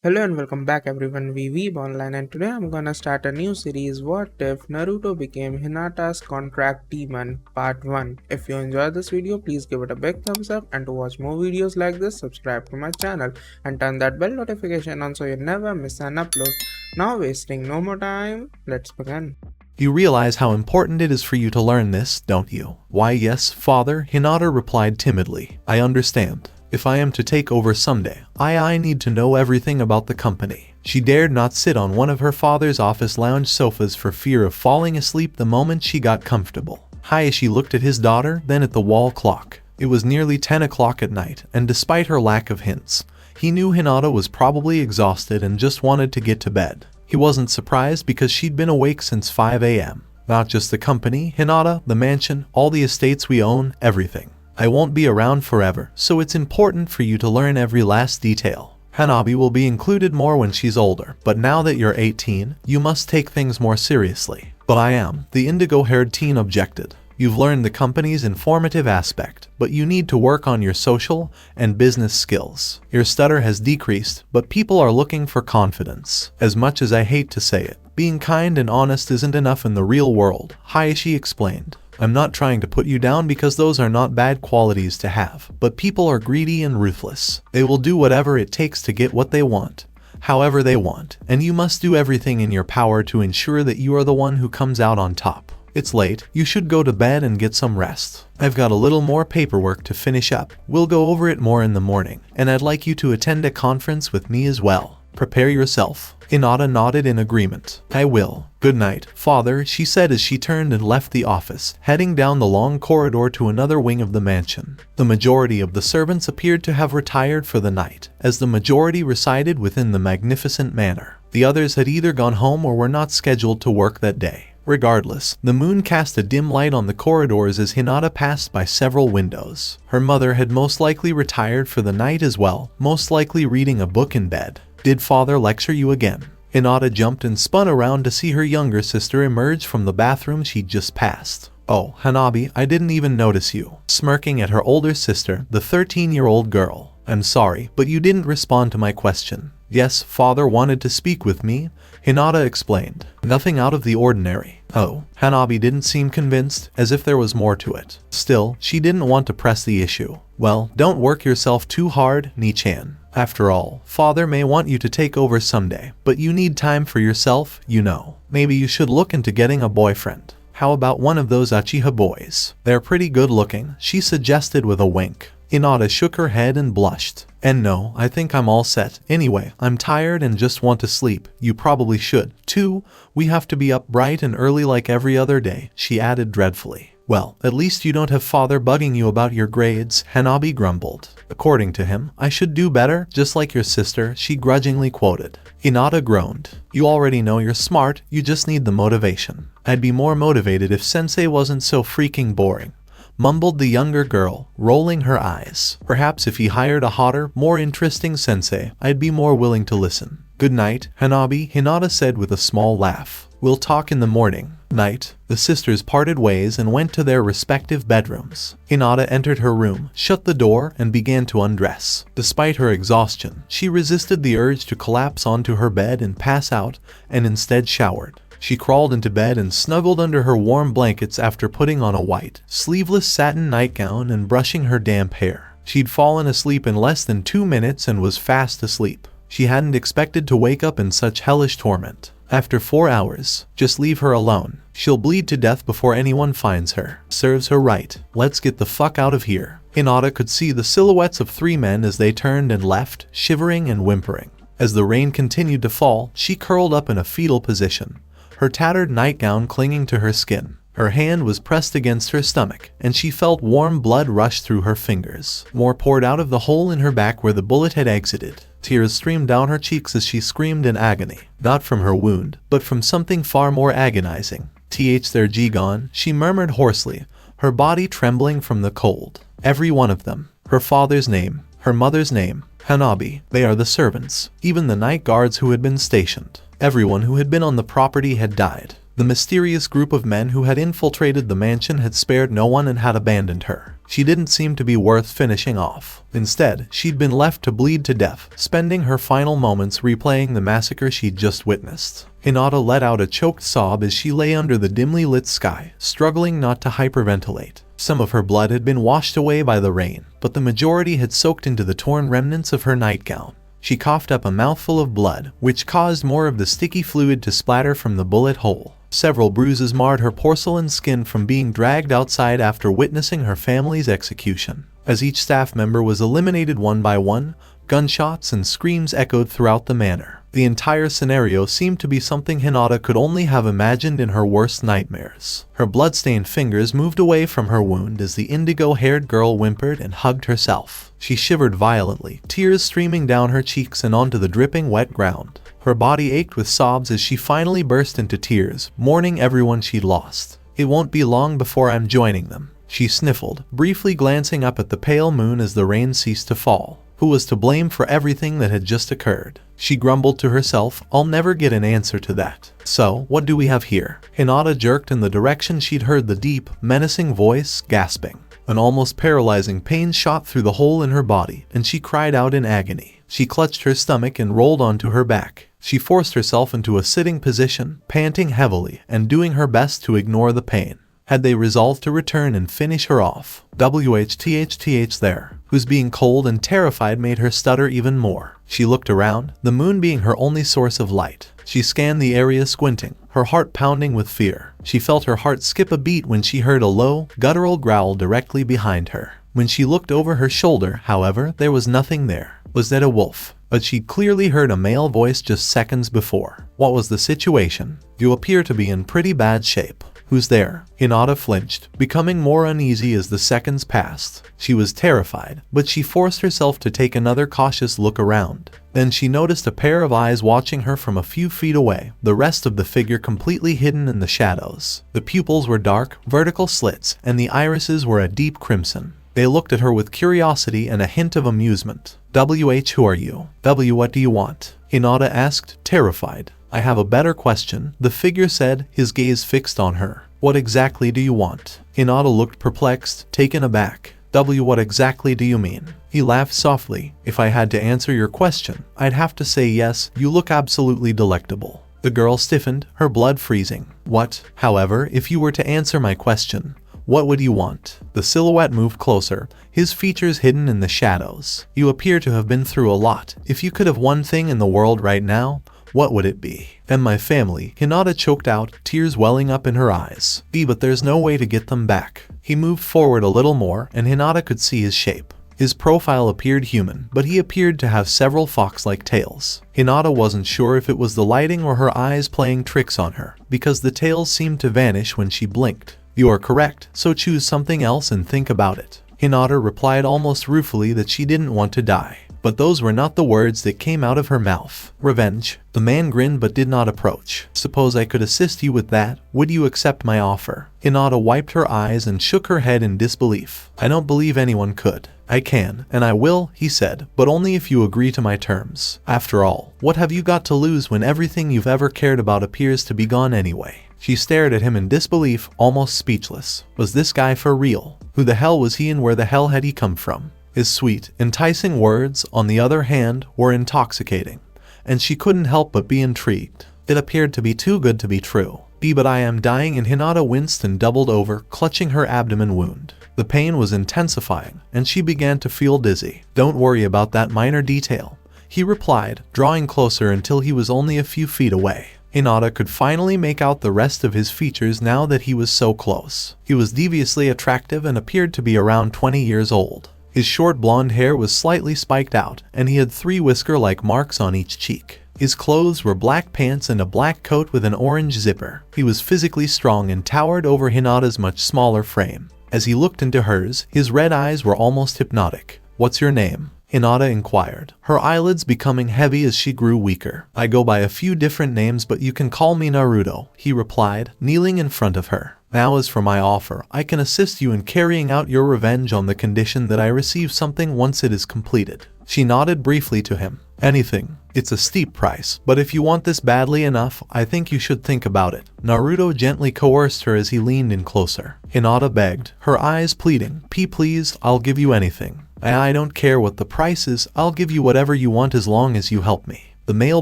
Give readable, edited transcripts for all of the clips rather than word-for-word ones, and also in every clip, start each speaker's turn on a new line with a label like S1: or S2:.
S1: Hello and welcome back everyone, we Weeb online, and today I'm gonna start a new series, What If Naruto Became Hinata's Contract Demon Part 1. If you enjoyed this video, please give it a big thumbs up, and to watch more videos like this, subscribe to my channel and turn that bell notification on so you never miss an upload. Now wasting no more time, let's begin.
S2: You realize how important it is for you to learn this, don't you? Why yes, father, Hinata replied timidly. I understand. If I am to take over someday, I need to know everything about the company. She dared not sit on one of her father's office lounge sofas for fear of falling asleep the moment she got comfortable. Hayashi looked at his daughter, then at the wall clock. It was nearly 10 o'clock at night, and despite her lack of hints, he knew Hinata was probably exhausted and just wanted to get to bed. He wasn't surprised because she'd been awake since 5 a.m. Not just the company, Hinata, the mansion, all the estates we own, everything. I won't be around forever, so it's important for you to learn every last detail. Hanabi will be included more when she's older, but now that you're 18, you must take things more seriously. But I am, the indigo-haired teen objected. You've learned the company's informative aspect, but you need to work on your social and business skills. Your stutter has decreased, but people are looking for confidence. As much as I hate to say it, being kind and honest isn't enough in the real world, Hayashi explained. I'm not trying to put you down because those are not bad qualities to have, but people are greedy and ruthless. They will do whatever it takes to get what they want, however they want, and you must do everything in your power to ensure that you are the one who comes out on top. It's late, you should go to bed and get some rest. I've got a little more paperwork to finish up. We'll go over it more in the morning, and I'd like you to attend a conference with me as well. Prepare yourself. Hinata nodded in agreement. I will. Good night, father, she said as she turned and left the office, heading down the long corridor to another wing of the mansion. The majority of the servants appeared to have retired for the night, as the majority resided within the magnificent manor. The others had either gone home or were not scheduled to work that day. Regardless, the moon cast a dim light on the corridors as Hinata passed by several windows. Her mother had most likely retired for the night as well, most likely reading a book in bed. Did father lecture you again? Hinata jumped and spun around to see her younger sister emerge from the bathroom she'd just passed. Oh, Hanabi, I didn't even notice you. Smirking at her older sister, the 13-year-old girl. I'm sorry, but you didn't respond to my question. Yes, father wanted to speak with me, Hinata explained. Nothing out of the ordinary. Oh, Hanabi didn't seem convinced, as if there was more to it. Still, she didn't want to press the issue. Well, don't work yourself too hard, Ni-chan. After all, father may want you to take over someday, but you need time for yourself, you know. Maybe you should look into getting a boyfriend. How about one of those Uchiha boys? They're pretty good looking, she suggested with a wink. Hinata shook her head and blushed. And no, I think I'm all set. Anyway, I'm tired and just want to sleep. You probably should, too. We have to be up bright and early like every other day, she added dreadfully. Well, at least you don't have father bugging you about your grades, Hanabi grumbled. According to him, I should do better, just like your sister, she grudgingly quoted. Hinata groaned. You already know you're smart, you just need the motivation. I'd be more motivated if sensei wasn't so freaking boring, mumbled the younger girl, rolling her eyes. Perhaps if he hired a hotter, more interesting sensei, I'd be more willing to listen. Good night, Hanabi, Hinata said with a small laugh. We'll talk in the morning. Night. The sisters parted ways and went to their respective bedrooms. Hinata entered her room, shut the door, and began to undress. Despite her exhaustion, she resisted the urge to collapse onto her bed and pass out, and instead showered. She crawled into bed and snuggled under her warm blankets after putting on a white, sleeveless satin nightgown and brushing her damp hair. She'd fallen asleep in less than 2 minutes and was fast asleep. She hadn't expected to wake up in such hellish torment. After 4 hours, just leave her alone. She'll bleed to death before anyone finds her. Serves her right. Let's get the fuck out of here. Hinata could see the silhouettes of 3 men as they turned and left, shivering and whimpering. As the rain continued to fall, she curled up in a fetal position, her tattered nightgown clinging to her skin. Her hand was pressed against her stomach, and she felt warm blood rush through her fingers. More poured out of the hole in her back where the bullet had exited. Tears streamed down her cheeks as she screamed in agony, not from her wound, but from something far more agonizing. Their G gone, she murmured hoarsely, her body trembling from the cold. Every one of them. Her father's name, her mother's name, Hanabi. They are the servants, even the night guards who had been stationed. Everyone who had been on the property had died. The mysterious group of men who had infiltrated the mansion had spared no one and had abandoned her. She didn't seem to be worth finishing off. Instead, she'd been left to bleed to death, spending her final moments replaying the massacre she'd just witnessed. Hinata let out a choked sob as she lay under the dimly lit sky, struggling not to hyperventilate. Some of her blood had been washed away by the rain, but the majority had soaked into the torn remnants of her nightgown. She coughed up a mouthful of blood, which caused more of the sticky fluid to splatter from the bullet hole. Several bruises marred her porcelain skin from being dragged outside after witnessing her family's execution. As each staff member was eliminated one by one, gunshots and screams echoed throughout the manor. The entire scenario seemed to be something Hinata could only have imagined in her worst nightmares. Her blood-stained fingers moved away from her wound as the indigo-haired girl whimpered and hugged herself. She shivered violently, tears streaming down her cheeks and onto the dripping wet ground. Her body ached with sobs as she finally burst into tears, mourning everyone she'd lost. "It won't be long before I'm joining them," she sniffled, briefly glancing up at the pale moon as the rain ceased to fall. Who was to blame for everything that had just occurred? She grumbled to herself, "I'll never get an answer to that." "So, what do we have here?" Hinata jerked in the direction she'd heard the deep, menacing voice, gasping. An almost paralyzing pain shot through the hole in her body, and she cried out in agony. She clutched her stomach and rolled onto her back. She forced herself into a sitting position, panting heavily and doing her best to ignore the pain. Had they resolved to return and finish her off? WHTHTH there, whose being cold and terrified made her stutter even more. She looked around, the moon being her only source of light. She scanned the area squinting, her heart pounding with fear. She felt her heart skip a beat when she heard a low, guttural growl directly behind her. When she looked over her shoulder, however, there was nothing there. Was that a wolf? But she'd clearly heard a male voice just seconds before. What was the situation? "You appear to be in pretty bad shape." "Who's there?" Hinata flinched, becoming more uneasy as the seconds passed. She was terrified, but she forced herself to take another cautious look around. Then she noticed a pair of eyes watching her from a few feet away, the rest of the figure completely hidden in the shadows. The pupils were dark, vertical slits, and the irises were a deep crimson. They looked at her with curiosity and a hint of amusement. "WH, who are you?" "W, what do you want?" Hinata asked, terrified. "I have a better question," the figure said, his gaze fixed on her. "What exactly do you want?" Hinata looked perplexed, taken aback. "W, what exactly do you mean?" He laughed softly. "If I had to answer your question, I'd have to say yes, you look absolutely delectable." The girl stiffened, her blood freezing. "What? However, if you were to answer my question, what would you want?" The silhouette moved closer, his features hidden in the shadows. "You appear to have been through a lot. If you could have one thing in the world right now, what would it be?" "And my family," Hinata choked out, tears welling up in her eyes. But there's no way to get them back." He moved forward a little more, and Hinata could see his shape. His profile appeared human, but he appeared to have several fox-like tails. Hinata wasn't sure if it was the lighting or her eyes playing tricks on her, because the tails seemed to vanish when she blinked. "You are correct, so choose something else and think about it." Hinata replied almost ruefully that she didn't want to die. But those were not the words that came out of her mouth. "Revenge." The man grinned but did not approach. "Suppose I could assist you with that, would you accept my offer?" Hinata wiped her eyes and shook her head in disbelief. "I don't believe anyone could." "I can, and I will," he said, "but only if you agree to my terms. After all, what have you got to lose when everything you've ever cared about appears to be gone anyway?" She stared at him in disbelief, almost speechless. Was this guy for real? Who the hell was he and where the hell had he come from? His sweet, enticing words, on the other hand, were intoxicating, and she couldn't help but be intrigued. It appeared to be too good to be true. But I am dying," and Hinata winced and doubled over, clutching her abdomen wound. The pain was intensifying, and she began to feel dizzy. "Don't worry about that minor detail," he replied, drawing closer until he was only a few feet away. Hinata could finally make out the rest of his features now that he was so close. He was deviously attractive and appeared to be around 20 years old. His short blonde hair was slightly spiked out, and he had 3 whisker-like marks on each cheek. His clothes were black pants and a black coat with an orange zipper. He was physically strong and towered over Hinata's much smaller frame. As he looked into hers, his red eyes were almost hypnotic. "What's your name?" Hinata inquired, her eyelids becoming heavy as she grew weaker. "I go by a few different names, but you can call me Naruto," he replied, kneeling in front of her. "Now as for my offer, I can assist you in carrying out your revenge on the condition that I receive something once it is completed." She nodded briefly to him. Anything. It's a steep price, but if you want this badly enough, I think you should think about it. Naruto gently coerced her as he leaned in closer. Hinata begged, her eyes pleading, Please, I'll give you anything. I don't care what the price is, I'll give you whatever you want as long as you help me. The male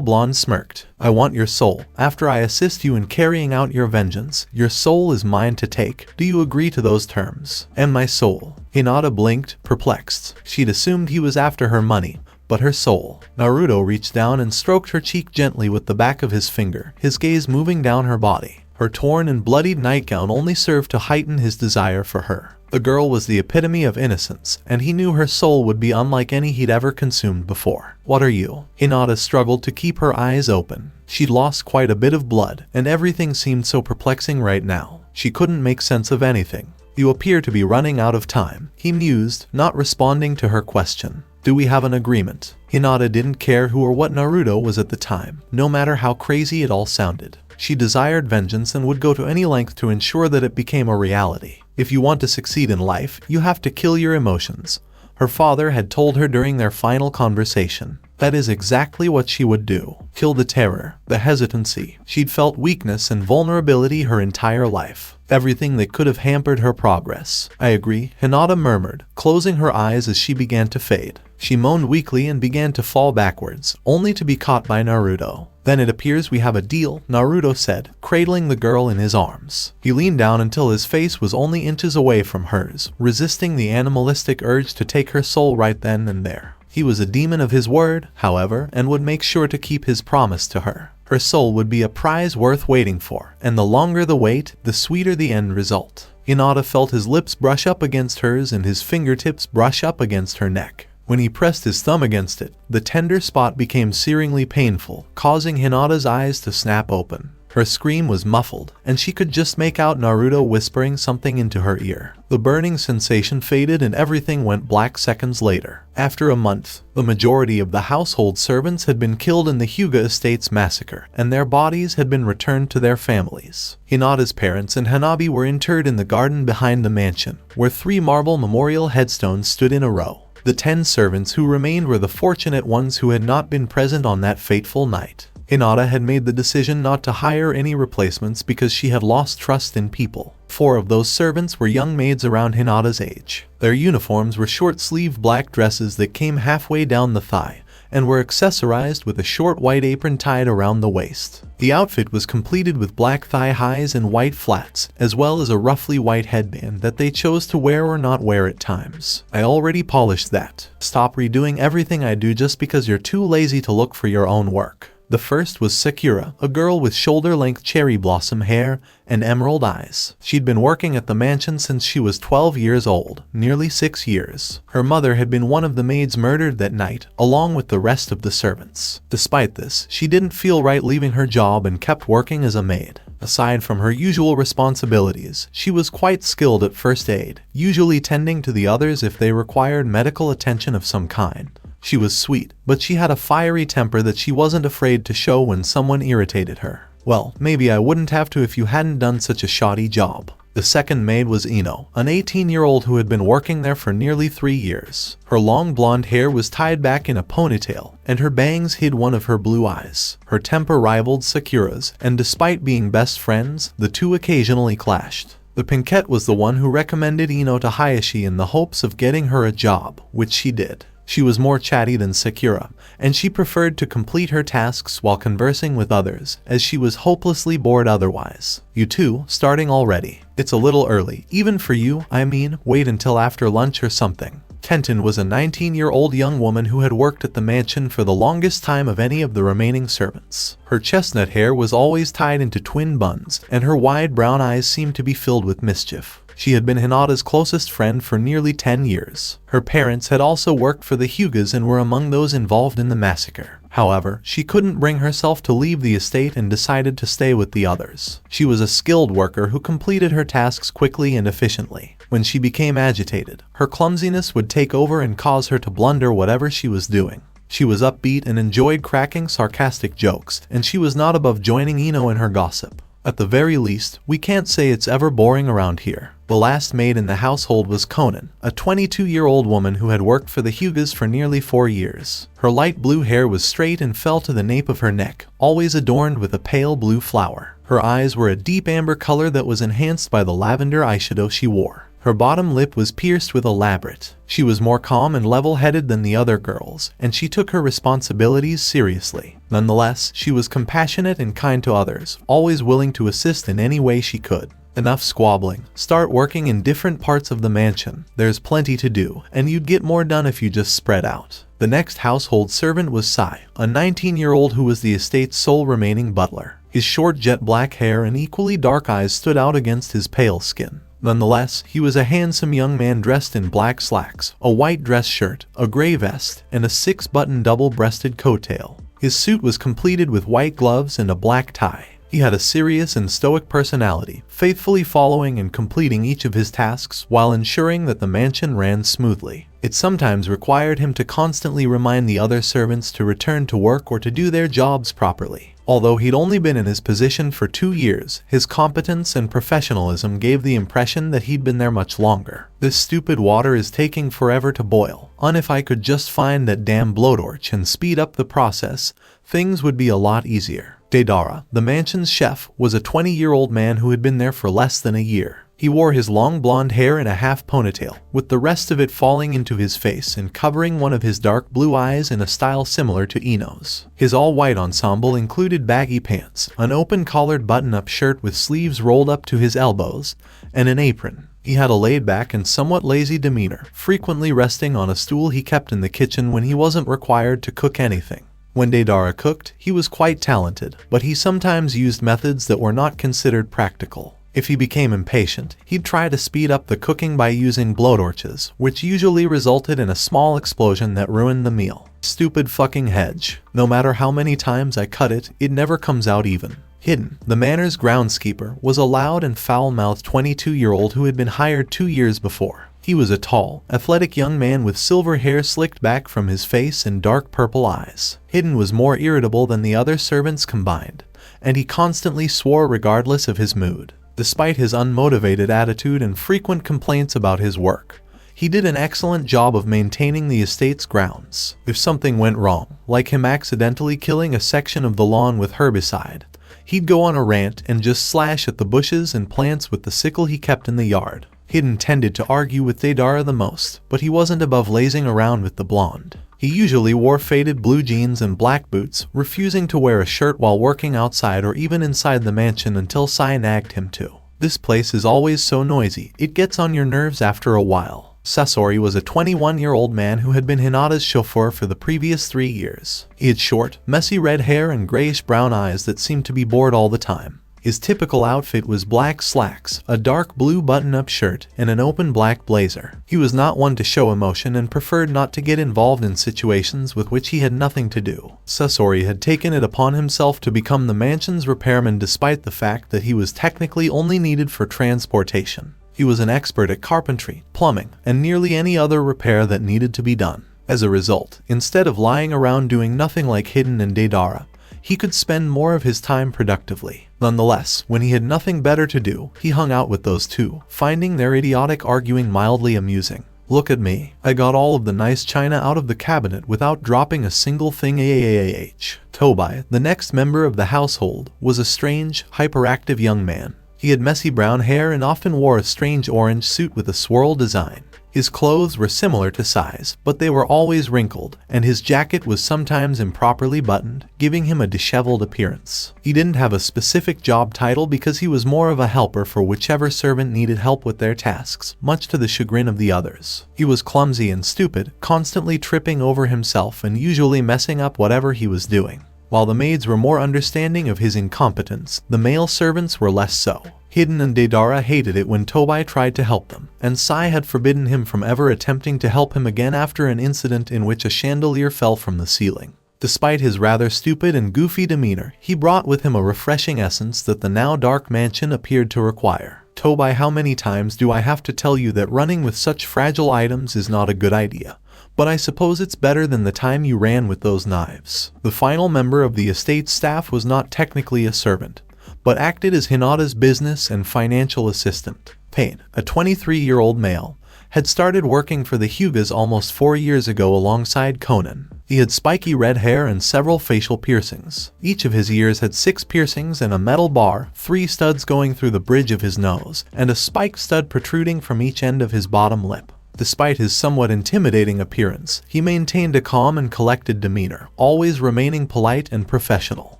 S2: blonde smirked. I want your soul. After I assist you in carrying out your vengeance, your soul is mine to take. Do you agree to those terms? And my soul. Hinata blinked, perplexed. She'd assumed he was after her money, but her soul. Naruto reached down and stroked her cheek gently with the back of his finger, his gaze moving down her body. Her torn and bloodied nightgown only served to heighten his desire for her. The girl was the epitome of innocence, and he knew her soul would be unlike any he'd ever consumed before. What are you? Hinata struggled to keep her eyes open. She'd lost quite a bit of blood, and everything seemed so perplexing right now. She couldn't make sense of anything. You appear to be running out of time, he mused, not responding to her question. Do we have an agreement? Hinata didn't care who or what Naruto was at the time, no matter how crazy it all sounded. She desired vengeance and would go to any length to ensure that it became a reality. If you want to succeed in life, you have to kill your emotions. Her father had told her during their final conversation. That is exactly what she would do. Kill the terror, the hesitancy. She'd felt weakness and vulnerability her entire life. Everything that could have hampered her progress. I agree, Hinata murmured, closing her eyes as she began to fade. She moaned weakly and began to fall backwards, only to be caught by Naruto. Then it appears we have a deal, Naruto said, cradling the girl in his arms. He leaned down until his face was only inches away from hers, resisting the animalistic urge to take her soul right then and there. He was a demon of his word, however, and would make sure to keep his promise to her. Her soul would be a prize worth waiting for, and the longer the wait, the sweeter the end result. Hinata felt his lips brush up against hers and his fingertips brush up against her neck. When he pressed his thumb against it, the tender spot became searingly painful, causing Hinata's eyes to snap open. Her scream was muffled, and she could just make out Naruto whispering something into her ear. The burning sensation faded and everything went black seconds later. After a month, the majority of the household servants had been killed in the Hyuga Estates massacre, and their bodies had been returned to their families. Hinata's parents and Hanabi were interred in the garden behind the mansion, where 3 marble memorial headstones stood in a row. The 10 servants who remained were the fortunate ones who had not been present on that fateful night. Hinata had made the decision not to hire any replacements because she had lost trust in people. 4 of those servants were young maids around Hinata's age. Their uniforms were short-sleeved black dresses that came halfway down the thigh, and were accessorized with a short white apron tied around the waist. The outfit was completed with black thigh highs and white flats, as well as a roughly white headband that they chose to wear or not wear at times. I already polished that. Stop redoing everything I do just because you're too lazy to look for your own work. The first was Sakura, a girl with shoulder-length cherry blossom hair and emerald eyes. She'd been working at the mansion since she was 12 years old, nearly 6 years. Her mother had been one of the maids murdered that night, along with the rest of the servants. Despite this, she didn't feel right leaving her job and kept working as a maid. Aside from her usual responsibilities, she was quite skilled at first aid, usually tending to the others if they required medical attention of some kind. She was sweet, but she had a fiery temper that she wasn't afraid to show when someone irritated her. Well, maybe I wouldn't have to if you hadn't done such a shoddy job. The second maid was Ino, an 18-year-old who had been working there for nearly 3 years. Her long blonde hair was tied back in a ponytail, and her bangs hid one of her blue eyes. Her temper rivaled Sakura's, and despite being best friends, the two occasionally clashed. The Pinkette was the one who recommended Ino to Hayashi in the hopes of getting her a job, which she did. She was more chatty than Sakura, and she preferred to complete her tasks while conversing with others, as she was hopelessly bored otherwise. You two, starting already. It's a little early, even for you, I mean, wait until after lunch or something. Kenton was a 19-year-old young woman who had worked at the mansion for the longest time of any of the remaining servants. Her chestnut hair was always tied into twin buns, and her wide brown eyes seemed to be filled with mischief. She had been Hinata's closest friend for nearly 10 years. Her parents had also worked for the Hyugas and were among those involved in the massacre. However, she couldn't bring herself to leave the estate and decided to stay with the others. She was a skilled worker who completed her tasks quickly and efficiently. When she became agitated, her clumsiness would take over and cause her to blunder whatever she was doing. She was upbeat and enjoyed cracking sarcastic jokes, and she was not above joining Ino in her gossip. At the very least, we can't say it's ever boring around here. The last maid in the household was Conan, a 22-year-old woman who had worked for the Hyugas for nearly 4 years. Her light blue hair was straight and fell to the nape of her neck, always adorned with a pale blue flower. Her eyes were a deep amber color that was enhanced by the lavender eyeshadow she wore. Her bottom lip was pierced with elaborate. She was more calm and level-headed than the other girls, and she took her responsibilities seriously. Nonetheless, she was compassionate and kind to others, always willing to assist in any way she could. Enough squabbling. Start working in different parts of the mansion. There's plenty to do, and you'd get more done if you just spread out. The next household servant was Sai, a 19-year-old who was the estate's sole remaining butler. His short jet black hair and equally dark eyes stood out against his pale skin. Nonetheless, he was a handsome young man dressed in black slacks, a white dress shirt, a gray vest, and a 6-button double-breasted coattail. His suit was completed with white gloves and a black tie. He had a serious and stoic personality, faithfully following and completing each of his tasks while ensuring that the mansion ran smoothly. It sometimes required him to constantly remind the other servants to return to work or to do their jobs properly. Although he'd only been in his position for 2 years, his competence and professionalism gave the impression that he'd been there much longer. This stupid water is taking forever to boil. If I could just find that damn blowtorch and speed up the process, things would be a lot easier. Deidara, the mansion's chef, was a 20-year-old man who had been there for less than a year. He wore his long blonde hair in a half ponytail, with the rest of it falling into his face and covering one of his dark blue eyes in a style similar to Ino's. His all-white ensemble included baggy pants, an open-collared button-up shirt with sleeves rolled up to his elbows, and an apron. He had a laid-back and somewhat lazy demeanor, frequently resting on a stool he kept in the kitchen when he wasn't required to cook anything. When Deidara cooked, he was quite talented, but he sometimes used methods that were not considered practical. If he became impatient, he'd try to speed up the cooking by using blowtorches, which usually resulted in a small explosion that ruined the meal. Stupid fucking hedge. No matter how many times I cut it, it never comes out even. Hidden, the manor's groundskeeper, was a loud and foul-mouthed 22-year-old who had been hired 2 years before. He was a tall, athletic young man with silver hair slicked back from his face and dark purple eyes. Hidden was more irritable than the other servants combined, and he constantly swore regardless of his mood. Despite his unmotivated attitude and frequent complaints about his work, he did an excellent job of maintaining the estate's grounds. If something went wrong, like him accidentally killing a section of the lawn with herbicide, he'd go on a rant and just slash at the bushes and plants with the sickle he kept in the yard. Hidden tended to argue with Deidara the most, but he wasn't above lazing around with the blonde. He usually wore faded blue jeans and black boots, refusing to wear a shirt while working outside or even inside the mansion until Sai nagged him to. This place is always so noisy, it gets on your nerves after a while. Sasori was a 21-year-old man who had been Hinata's chauffeur for the previous 3 years. He had short, messy red hair and grayish-brown eyes that seemed to be bored all the time. His typical outfit was black slacks, a dark blue button-up shirt, and an open black blazer. He was not one to show emotion and preferred not to get involved in situations with which he had nothing to do. Sasori had taken it upon himself to become the mansion's repairman despite the fact that he was technically only needed for transportation. He was an expert at carpentry, plumbing, and nearly any other repair that needed to be done. As a result, instead of lying around doing nothing like Hidden and Deidara, he could spend more of his time productively. Nonetheless, when he had nothing better to do, he hung out with those two, finding their idiotic arguing mildly amusing. Look at me. I got all of the nice china out of the cabinet without dropping a single thing. Tobai, the next member of the household, was a strange, hyperactive young man. He had messy brown hair and often wore a strange orange suit with a swirl design. His clothes were similar to size, but they were always wrinkled, and his jacket was sometimes improperly buttoned, giving him a disheveled appearance. He didn't have a specific job title because he was more of a helper for whichever servant needed help with their tasks, much to the chagrin of the others. He was clumsy and stupid, constantly tripping over himself and usually messing up whatever he was doing. While the maids were more understanding of his incompetence, the male servants were less so. Hidden and Deidara hated it when Tobai tried to help them, and Sai had forbidden him from ever attempting to help him again after an incident in which a chandelier fell from the ceiling. Despite his rather stupid and goofy demeanor, he brought with him a refreshing essence that the now dark mansion appeared to require. Tobai, how many times do I have to tell you that running with such fragile items is not a good idea? But I suppose it's better than the time you ran with those knives. The final member of the estate staff was not technically a servant, but acted as Hinata's business and financial assistant. Pain, a 23-year-old male, had started working for the Hyugas almost 4 years ago alongside Conan. He had spiky red hair and several facial piercings. Each of his ears had 6 piercings and a metal bar, 3 studs going through the bridge of his nose, and a spiked stud protruding from each end of his bottom lip. Despite his somewhat intimidating appearance, he maintained a calm and collected demeanor, always remaining polite and professional.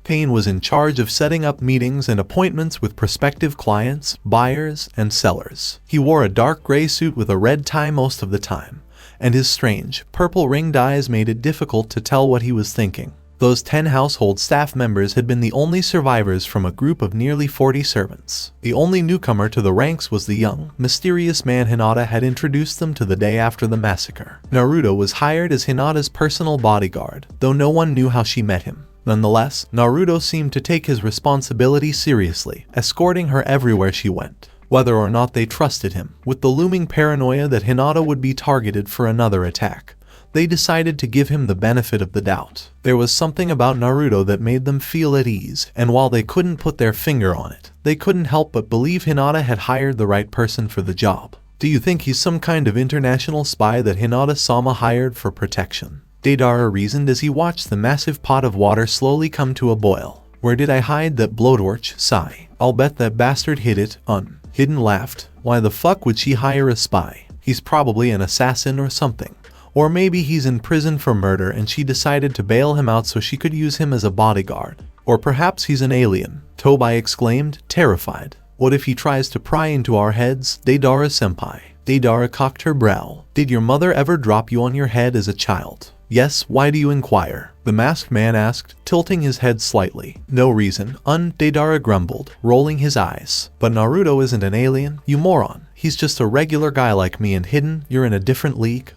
S2: Payne was in charge of setting up meetings and appointments with prospective clients, buyers, and sellers. He wore a dark gray suit with a red tie most of the time, and his strange, purple-ringed eyes made it difficult to tell what he was thinking. Those 10 household staff members had been the only survivors from a group of nearly 40 servants. The only newcomer to the ranks was the young, mysterious man Hinata had introduced them to the day after the massacre. Naruto was hired as Hinata's personal bodyguard, though no one knew how she met him. Nonetheless, Naruto seemed to take his responsibility seriously, escorting her everywhere she went. Whether or not they trusted him, with the looming paranoia that Hinata would be targeted for another attack, they decided to give him the benefit of the doubt. There was something about Naruto that made them feel at ease, and while they couldn't put their finger on it, they couldn't help but believe Hinata had hired the right person for the job. Do you think he's some kind of international spy that Hinata-sama hired for protection? Deidara reasoned as he watched the massive pot of water slowly come to a boil. Where did I hide that blowtorch? Sigh. I'll bet that bastard hid it. Hidden laughed. Why the fuck would she hire a spy? He's probably an assassin or something. Or maybe he's in prison for murder and she decided to bail him out so she could use him as a bodyguard. Or perhaps he's an alien, Tobai exclaimed, terrified. What if he tries to pry into our heads, Deidara-senpai? Deidara cocked her brow. Did your mother ever drop you on your head as a child? Yes, why do you inquire? The masked man asked, tilting his head slightly. No reason, Deidara grumbled, rolling his eyes. But Naruto isn't an alien, you moron. He's just a regular guy like me and hidden, you're in a different league,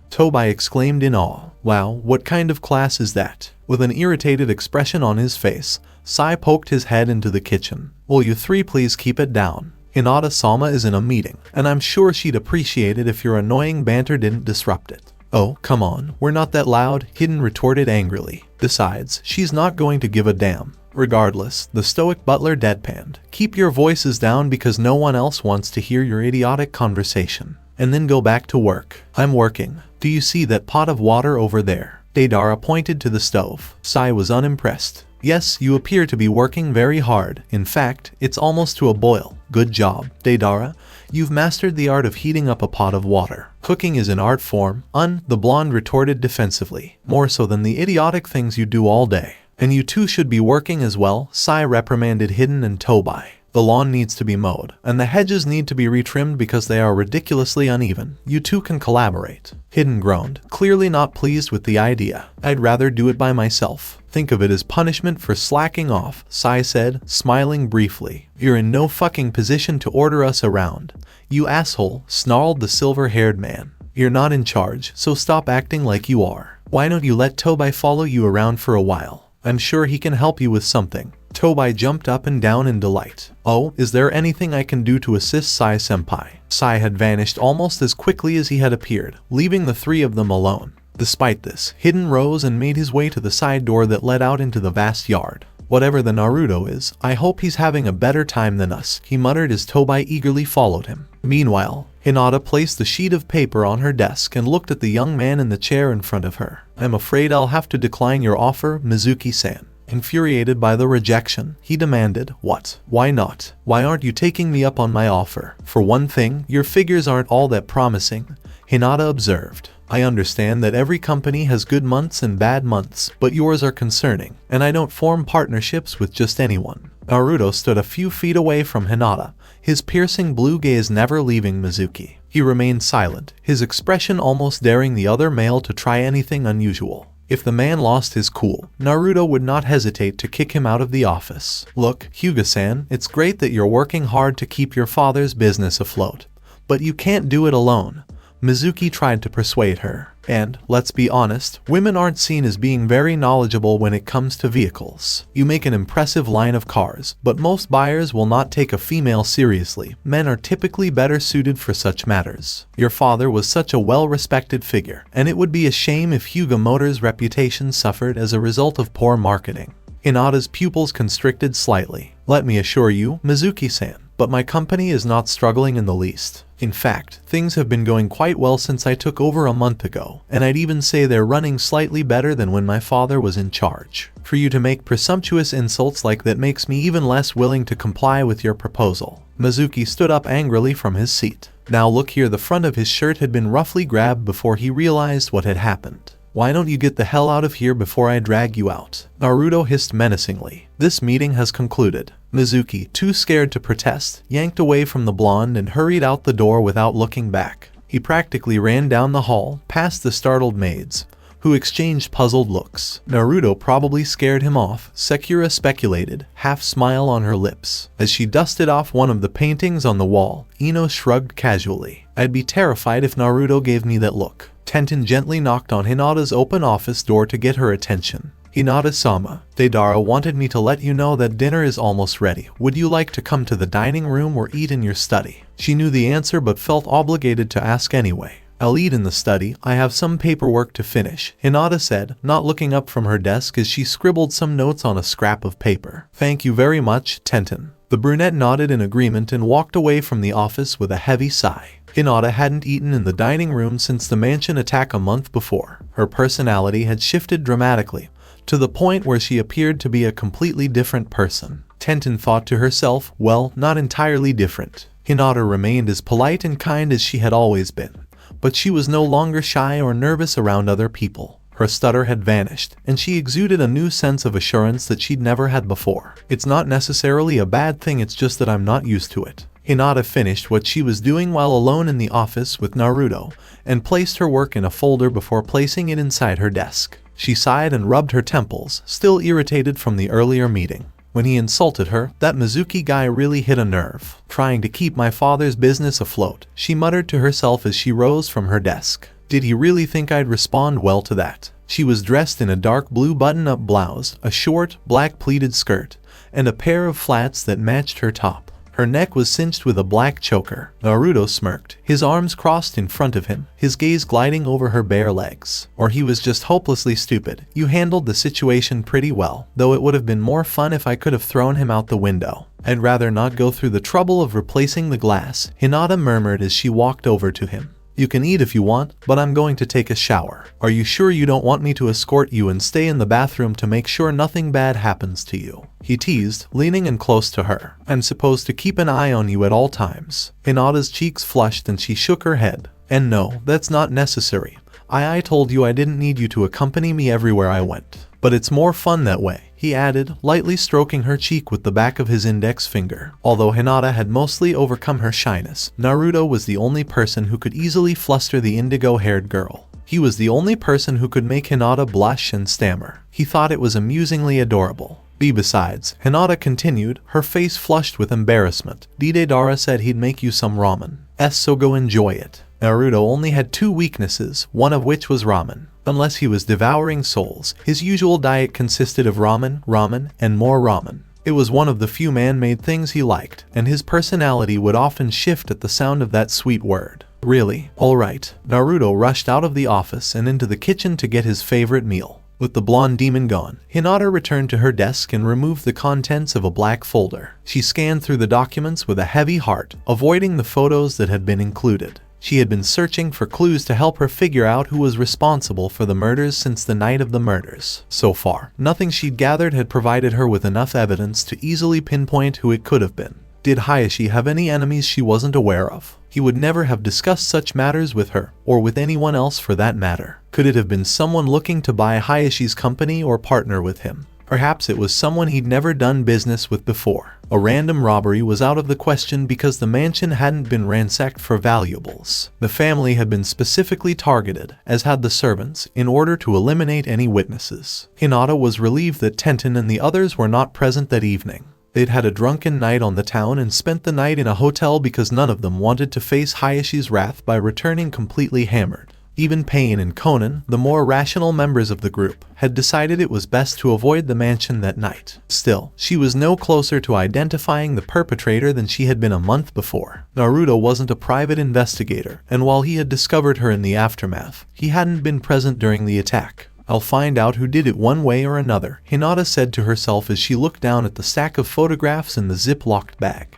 S2: Tobai exclaimed in awe. Wow, what kind of class is that? With an irritated expression on his face, Sai poked his head into the kitchen. Will you 3 please keep it down? Hinata-sama is in a meeting, and I'm sure she'd appreciate it if your annoying banter didn't disrupt it. Oh, come on, we're not that loud, Hidden retorted angrily. Besides, she's not going to give a damn. Regardless, the stoic butler deadpanned. Keep your voices down because no one else wants to hear your idiotic conversation. And then go back to work. I'm working. Do you see that pot of water over there? Deidara pointed to the stove. Sai was unimpressed. Yes, you appear to be working very hard. In fact, it's almost to a boil. Good job, Deidara. You've mastered the art of heating up a pot of water. Cooking is an art form, the blonde retorted defensively. More so than the idiotic things you do all day. And you two should be working as well, Sai reprimanded Hidden and Tobai. The lawn needs to be mowed, and the hedges need to be retrimmed because they are ridiculously uneven. You two can collaborate. Hidden groaned, clearly not pleased with the idea. I'd rather do it by myself. Think of it as punishment for slacking off, Sai said, smiling briefly. You're in no fucking position to order us around. You asshole, snarled the silver-haired man. You're not in charge, so stop acting like you are. Why don't you let Tobai follow you around for a while? I'm sure he can help you with something. Tobai jumped up and down in delight. Oh, is there anything I can do to assist Sai-senpai? Sai had vanished almost as quickly as he had appeared, leaving the 3 of them alone. Despite this, Hidden rose and made his way to the side door that led out into the vast yard. Whatever the Naruto is, I hope he's having a better time than us, he muttered as Tobai eagerly followed him. Meanwhile, Hinata placed the sheet of paper on her desk and looked at the young man in the chair in front of her. I'm afraid I'll have to decline your offer, Mizuki-san. Infuriated by the rejection, he demanded, What? Why not? Why aren't you taking me up on my offer? For one thing, your figures aren't all that promising, Hinata observed. I understand that every company has good months and bad months, but yours are concerning, and I don't form partnerships with just anyone. Naruto stood a few feet away from Hinata, his piercing blue gaze never leaving Mizuki. He remained silent, his expression almost daring the other male to try anything unusual. If the man lost his cool, Naruto would not hesitate to kick him out of the office. Look, Hyuga-san, it's great that you're working hard to keep your father's business afloat, but you can't do it alone. Mizuki tried to persuade her. And, let's be honest, women aren't seen as being very knowledgeable when it comes to vehicles. You make an impressive line of cars, but most buyers will not take a female seriously. Men are typically better suited for such matters. Your father was such a well-respected figure, and it would be a shame if Hyuga Motors' reputation suffered as a result of poor marketing. Hinata's pupils constricted slightly. Let me assure you, Mizuki-san, but my company is not struggling in the least. In fact, things have been going quite well since I took over a month ago, and I'd even say they're running slightly better than when my father was in charge. For you to make presumptuous insults like that makes me even less willing to comply with your proposal." Mizuki stood up angrily from his seat. Now look here, the front of his shirt had been roughly grabbed before he realized what had happened. "Why don't you get the hell out of here before I drag you out?" Naruto hissed menacingly. "This meeting has concluded." Mizuki, too scared to protest, yanked away from the blonde and hurried out the door without looking back. He practically ran down the hall, past the startled maids, who exchanged puzzled looks. Naruto probably scared him off, Sakura speculated, half smile on her lips. As she dusted off one of the paintings on the wall, Ino shrugged casually. "I'd be terrified if Naruto gave me that look." Tenten gently knocked on Hinata's open office door to get her attention. "Hinata-sama, Deidara wanted me to let you know that dinner is almost ready. Would you like to come to the dining room or eat in your study?" She knew the answer but felt obligated to ask anyway. "I'll eat in the study. I have some paperwork to finish," Hinata said, not looking up from her desk as she scribbled some notes on a scrap of paper. "Thank you very much, Tenten." The brunette nodded in agreement and walked away from the office with a heavy sigh. Hinata hadn't eaten in the dining room since the mansion attack a month before. Her personality had shifted dramatically, to the point where she appeared to be a completely different person. Tenten thought to herself, well, not entirely different. Hinata remained as polite and kind as she had always been, but she was no longer shy or nervous around other people. Her stutter had vanished, and she exuded a new sense of assurance that she'd never had before. "It's not necessarily a bad thing, it's just that I'm not used to it." Hinata finished what she was doing while alone in the office with Naruto, and placed her work in a folder before placing it inside her desk. She sighed and rubbed her temples, still irritated from the earlier meeting. When he insulted her, that Mizuki guy really hit a nerve. "Trying to keep my father's business afloat," she muttered to herself as she rose from her desk. Did he really think I'd respond well to that? She was dressed in a dark blue button-up blouse, a short, black pleated skirt, and a pair of flats that matched her top. Her neck was cinched with a black choker. Naruto smirked, his arms crossed in front of him, his gaze gliding over her bare legs. "Or he was just hopelessly stupid. You handled the situation pretty well, though it would have been more fun if I could have thrown him out the window. I'd rather not go through the trouble of replacing the glass," Hinata murmured as she walked over to him. "You can eat if you want, but I'm going to take a shower. Are you sure you don't want me to escort you and stay in the bathroom to make sure nothing bad happens to you?" he teased, leaning in close to her. "I'm supposed to keep an eye on you at all times." Hinata's cheeks flushed and she shook her head. "And no, that's not necessary. I told you I didn't need you to accompany me everywhere I went. But it's more fun that way," he added, lightly stroking her cheek with the back of his index finger. Although Hinata had mostly overcome her shyness, Naruto was the only person who could easily fluster the indigo-haired girl. He was the only person who could make Hinata blush and stammer. He thought it was amusingly adorable. Besides, Hinata continued, her face flushed with embarrassment. Deidara said he'd make you some ramen. So go enjoy it. Naruto only had two weaknesses, one of which was ramen. Unless he was devouring souls, his usual diet consisted of ramen, and more ramen. It was one of the few man-made things he liked, and his personality would often shift at the sound of that sweet word. "Really? Alright." Naruto rushed out of the office and into the kitchen to get his favorite meal. With the blonde demon gone, Hinata returned to her desk and removed the contents of a black folder. She scanned through the documents with a heavy heart, avoiding the photos that had been included. She had been searching for clues to help her figure out who was responsible for the murders since the night of the murders. So far, nothing she'd gathered had provided her with enough evidence to easily pinpoint who it could have been. Did Hayashi have any enemies she wasn't aware of? He would never have discussed such matters with her, or with anyone else for that matter. Could it have been someone looking to buy Hayashi's company or partner with him? Perhaps it was someone he'd never done business with before. A random robbery was out of the question because the mansion hadn't been ransacked for valuables. The family had been specifically targeted, as had the servants, in order to eliminate any witnesses. Hinata was relieved that Tenten and the others were not present that evening. They'd had a drunken night on the town and spent the night in a hotel because none of them wanted to face Hayashi's wrath by returning completely hammered. Even Pain and Conan, the more rational members of the group, had decided it was best to avoid the mansion that night. Still, she was no closer to identifying the perpetrator than she had been a month before. Naruto wasn't a private investigator, and while he had discovered her in the aftermath, he hadn't been present during the attack. "I'll find out who did it one way or another," Hinata said to herself as she looked down at the stack of photographs in the zip-locked bag.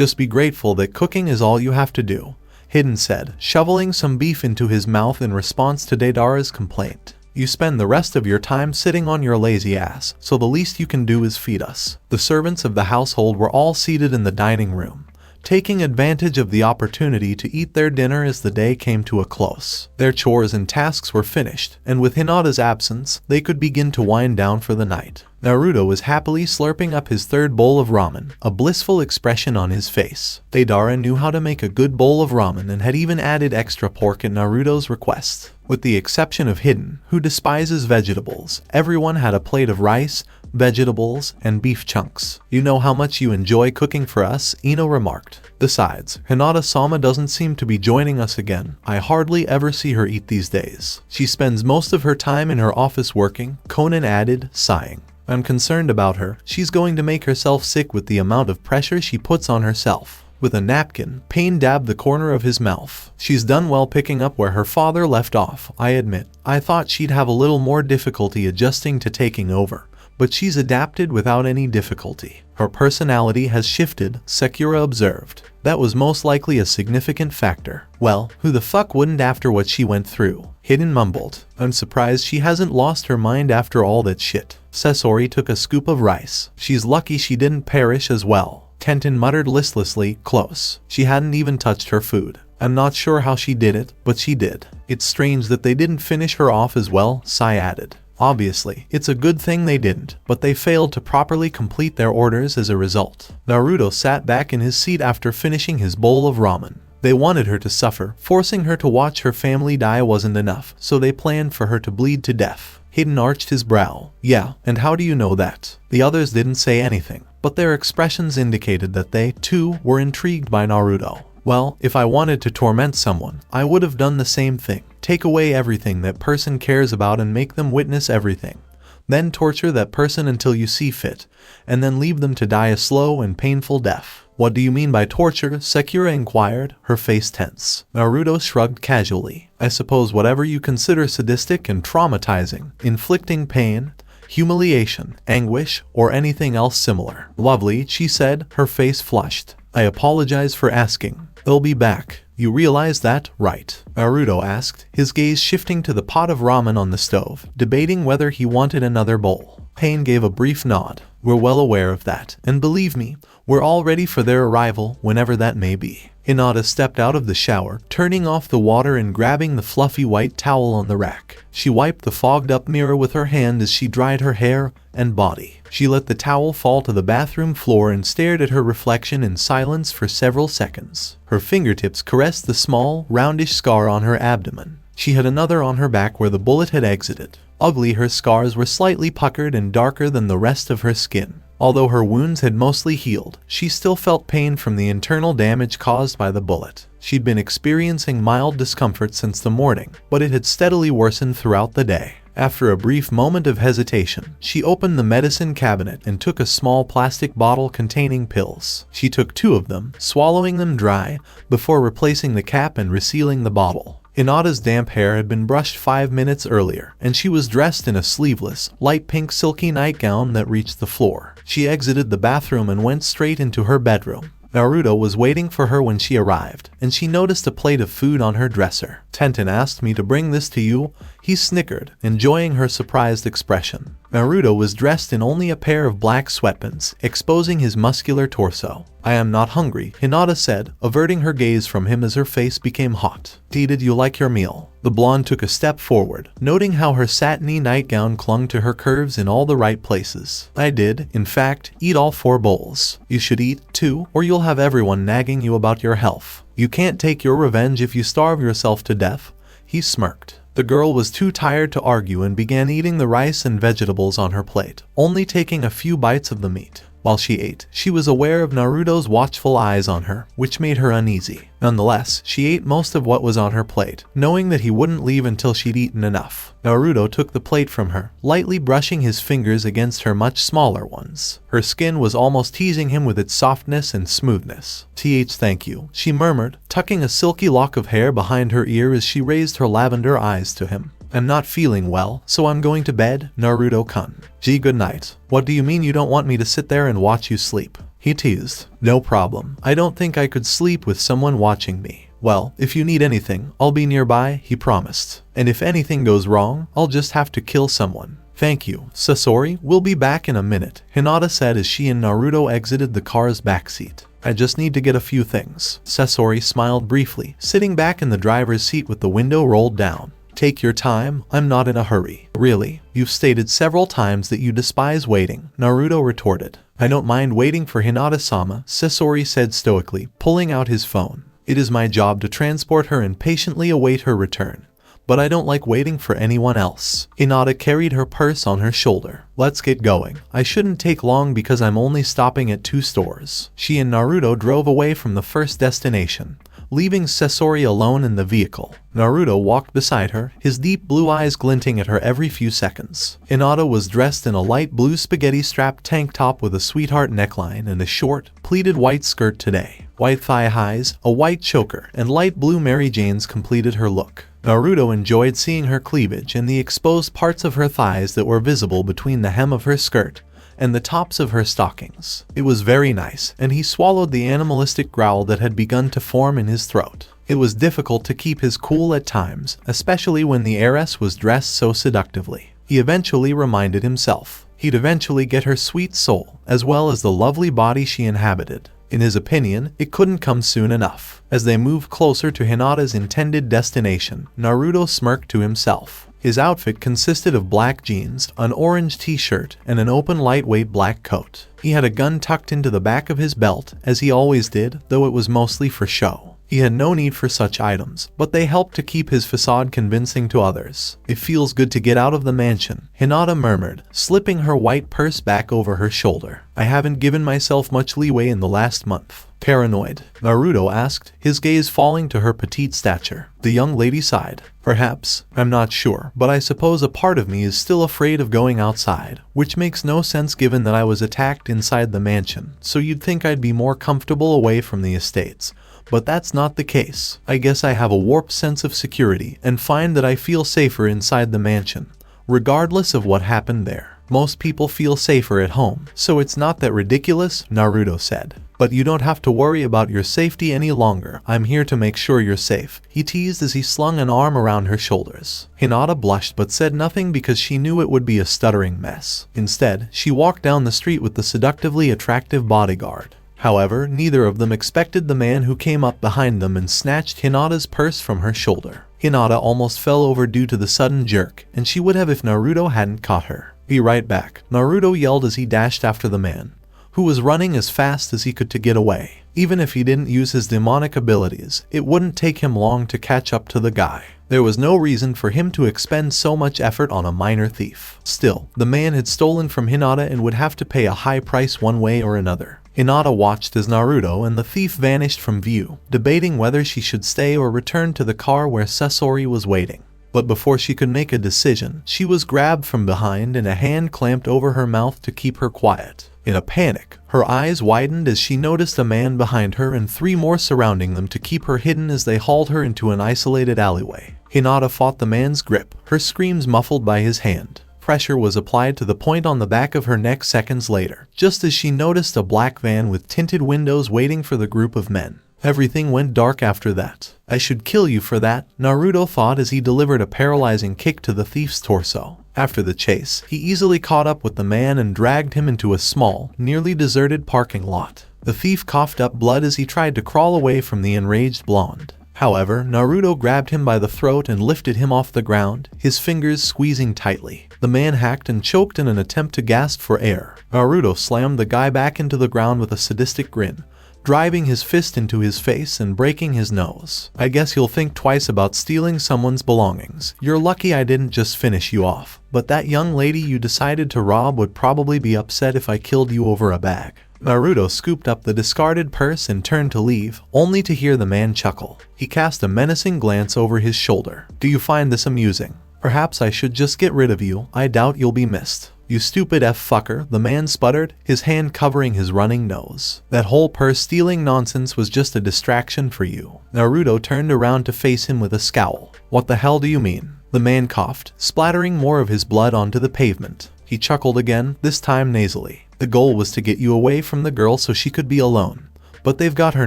S2: Just be grateful that cooking is all you have to do, Hidden said, shoveling some beef into his mouth in response to Deidara's complaint. You spend the rest of your time sitting on your lazy ass, so the least you can do is feed us. The servants of the household were all seated in the dining room, taking advantage of the opportunity to eat their dinner as the day came to a close. Their chores and tasks were finished, and with Hinata's absence, they could begin to wind down for the night. Naruto was happily slurping up his third bowl of ramen, a blissful expression on his face. Deidara knew how to make a good bowl of ramen and had even added extra pork at Naruto's request. With the exception of Hidden, who despises vegetables, everyone had a plate of rice, vegetables, and beef chunks. You know how much you enjoy cooking for us, Ino remarked. Besides, Hinata-sama doesn't seem to be joining us again. I hardly ever see her eat these days. She spends most of her time in her office working, Conan added, sighing. I'm concerned about her. She's going to make herself sick with the amount of pressure she puts on herself. With a napkin, Pain dabbed the corner of his mouth. She's done well picking up where her father left off, I admit. I thought she'd have a little more difficulty adjusting to taking over, but she's adapted without any difficulty. Her personality has shifted, Sakura observed. That was most likely a significant factor. Well, who the fuck wouldn't after what she went through? Hidden mumbled. I'm surprised she hasn't lost her mind after all that shit. Sasori took a scoop of rice. She's lucky she didn't perish as well. Tenten muttered listlessly, close. She hadn't even touched her food. I'm not sure how she did it, but she did. It's strange that they didn't finish her off as well, Sai added. Obviously, it's a good thing they didn't, but they failed to properly complete their orders as a result. Naruto sat back in his seat after finishing his bowl of ramen. They wanted her to suffer. Forcing her to watch her family die wasn't enough, so they planned for her to bleed to death. Hidden arched his brow. Yeah, and how do you know that? The others didn't say anything, but their expressions indicated that they, too, were intrigued by Naruto. Well, if I wanted to torment someone, I would have done the same thing. Take away everything that person cares about and make them witness everything. Then torture that person until you see fit, and then leave them to die a slow and painful death. What do you mean by torture? Sakura inquired, her face tense. Naruto shrugged casually. I suppose whatever you consider sadistic and traumatizing, inflicting pain, humiliation, anguish, or anything else similar. Lovely, she said, her face flushed. I apologize for asking. They'll be back. You realize that, right? Naruto asked, his gaze shifting to the pot of ramen on the stove, debating whether he wanted another bowl. Pain gave a brief nod. We're well aware of that, and believe me, we're all ready for their arrival, whenever that may be. Hinata stepped out of the shower, turning off the water and grabbing the fluffy white towel on the rack. She wiped the fogged-up mirror with her hand as she dried her hair and body. She let the towel fall to the bathroom floor and stared at her reflection in silence for several seconds. Her fingertips caressed the small, roundish scar on her abdomen. She had another on her back where the bullet had exited. Ugly, her scars were slightly puckered and darker than the rest of her skin. Although her wounds had mostly healed, she still felt pain from the internal damage caused by the bullet. She'd been experiencing mild discomfort since the morning, but it had steadily worsened throughout the day. After a brief moment of hesitation, she opened the medicine cabinet and took a small plastic bottle containing pills. She took 2 of them, swallowing them dry, before replacing the cap and resealing the bottle. Hinata's damp hair had been brushed 5 minutes earlier, and she was dressed in a sleeveless, light pink silky nightgown that reached the floor. She exited the bathroom and went straight into her bedroom. Naruto was waiting for her when she arrived, and she noticed a plate of food on her dresser. Tenten asked me to bring this to you. He snickered, enjoying her surprised expression. Naruto was dressed in only a pair of black sweatpants, exposing his muscular torso. I am not hungry, Hinata said, averting her gaze from him as her face became hot. Did you like your meal? The blonde took a step forward, noting how her satiny nightgown clung to her curves in all the right places. I did, in fact, eat all 4 bowls. You should eat, too, or you'll have everyone nagging you about your health. You can't take your revenge if you starve yourself to death. He smirked. The girl was too tired to argue and began eating the rice and vegetables on her plate, only taking a few bites of the meat. While she ate, she was aware of Naruto's watchful eyes on her, which made her uneasy. Nonetheless, she ate most of what was on her plate, knowing that he wouldn't leave until she'd eaten enough. Naruto took the plate from her, lightly brushing his fingers against her much smaller ones. Her skin was almost teasing him with its softness and smoothness. Thank you, she murmured, tucking a silky lock of hair behind her ear as she raised her lavender eyes to him. I'm not feeling well, so I'm going to bed, Naruto-kun. Gee, good night. What do you mean you don't want me to sit there and watch you sleep? He teased. No problem. I don't think I could sleep with someone watching me. Well, if you need anything, I'll be nearby, he promised. And if anything goes wrong, I'll just have to kill someone. Thank you, Sasori. We'll be back in a minute, Hinata said as she and Naruto exited the car's backseat. I just need to get a few things. Sasori smiled briefly, sitting back in the driver's seat with the window rolled down. Take your time, I'm not in a hurry. Really, you've stated several times that you despise waiting, Naruto retorted. I don't mind waiting for Hinata-sama, Sasori said stoically, pulling out his phone. It is my job to transport her and patiently await her return. But I don't like waiting for anyone else. Hinata carried her purse on her shoulder. Let's get going. I shouldn't take long because I'm only stopping at 2 stores. She and Naruto drove away from the first destination, leaving Sasori alone in the vehicle. Naruto walked beside her, his deep blue eyes glinting at her every few seconds. Hinata was dressed in a light blue spaghetti-strapped tank top with a sweetheart neckline and a short, pleated white skirt today. White thigh highs, a white choker, and light blue Mary Janes completed her look. Naruto enjoyed seeing her cleavage and the exposed parts of her thighs that were visible between the hem of her skirt and the tops of her stockings. It was very nice, and he swallowed the animalistic growl that had begun to form in his throat. It was difficult to keep his cool at times, especially when the heiress was dressed so seductively. He eventually reminded himself he'd eventually get her sweet soul, as well as the lovely body she inhabited. In his opinion, it couldn't come soon enough. As they moved closer to Hinata's intended destination, Naruto smirked to himself. His outfit consisted of black jeans, an orange t-shirt, and an open lightweight black coat. He had a gun tucked into the back of his belt, as he always did, though it was mostly for show. He had no need for such items, but they helped to keep his facade convincing to others. It feels good to get out of the mansion, Hinata murmured, slipping her white purse back over her shoulder. I haven't given myself much leeway in the last month. Paranoid? Naruto asked, his gaze falling to her petite stature. The young lady sighed. Perhaps. I'm not sure, but I suppose a part of me is still afraid of going outside, which makes no sense given that I was attacked inside the mansion, so you'd think I'd be more comfortable away from the estates. But that's not the case. I guess I have a warped sense of security and find that I feel safer inside the mansion, regardless of what happened there. Most people feel safer at home, so it's not that ridiculous, Naruto said. But you don't have to worry about your safety any longer. I'm here to make sure you're safe, he teased as he slung an arm around her shoulders. Hinata blushed but said nothing because she knew it would be a stuttering mess. Instead, she walked down the street with the seductively attractive bodyguard. However, neither of them expected the man who came up behind them and snatched Hinata's purse from her shoulder. Hinata almost fell over due to the sudden jerk, and she would have if Naruto hadn't caught her. Be right back, Naruto yelled as he dashed after the man, who was running as fast as he could to get away. Even if he didn't use his demonic abilities, it wouldn't take him long to catch up to the guy. There was no reason for him to expend so much effort on a minor thief. Still, the man had stolen from Hinata and would have to pay a high price one way or another. Hinata watched as Naruto and the thief vanished from view, debating whether she should stay or return to the car where Sasori was waiting. But before she could make a decision, she was grabbed from behind and a hand clamped over her mouth to keep her quiet. In a panic, her eyes widened as she noticed a man behind her and 3 more surrounding them to keep her hidden as they hauled her into an isolated alleyway. Hinata fought the man's grip, her screams muffled by his hand. Pressure was applied to the point on the back of her neck seconds later, just as she noticed a black van with tinted windows waiting for the group of men. Everything went dark after that. I should kill you for that, Naruto thought as he delivered a paralyzing kick to the thief's torso. After the chase, he easily caught up with the man and dragged him into a small, nearly deserted parking lot. The thief coughed up blood as he tried to crawl away from the enraged blonde. However, Naruto grabbed him by the throat and lifted him off the ground, his fingers squeezing tightly. The man hacked and choked in an attempt to gasp for air. Naruto slammed the guy back into the ground with a sadistic grin, driving his fist into his face and breaking his nose. I guess you'll think twice about stealing someone's belongings. You're lucky I didn't just finish you off. But that young lady you decided to rob would probably be upset if I killed you over a bag. Naruto scooped up the discarded purse and turned to leave, only to hear the man chuckle. He cast a menacing glance over his shoulder. Do you find this amusing? Perhaps I should just get rid of you. I doubt you'll be missed. You stupid fucker, the man sputtered, his hand covering his running nose. That whole purse-stealing nonsense was just a distraction for you. Naruto turned around to face him with a scowl. What the hell do you mean? The man coughed, splattering more of his blood onto the pavement. He chuckled again, this time nasally. The goal was to get you away from the girl so she could be alone. But they've got her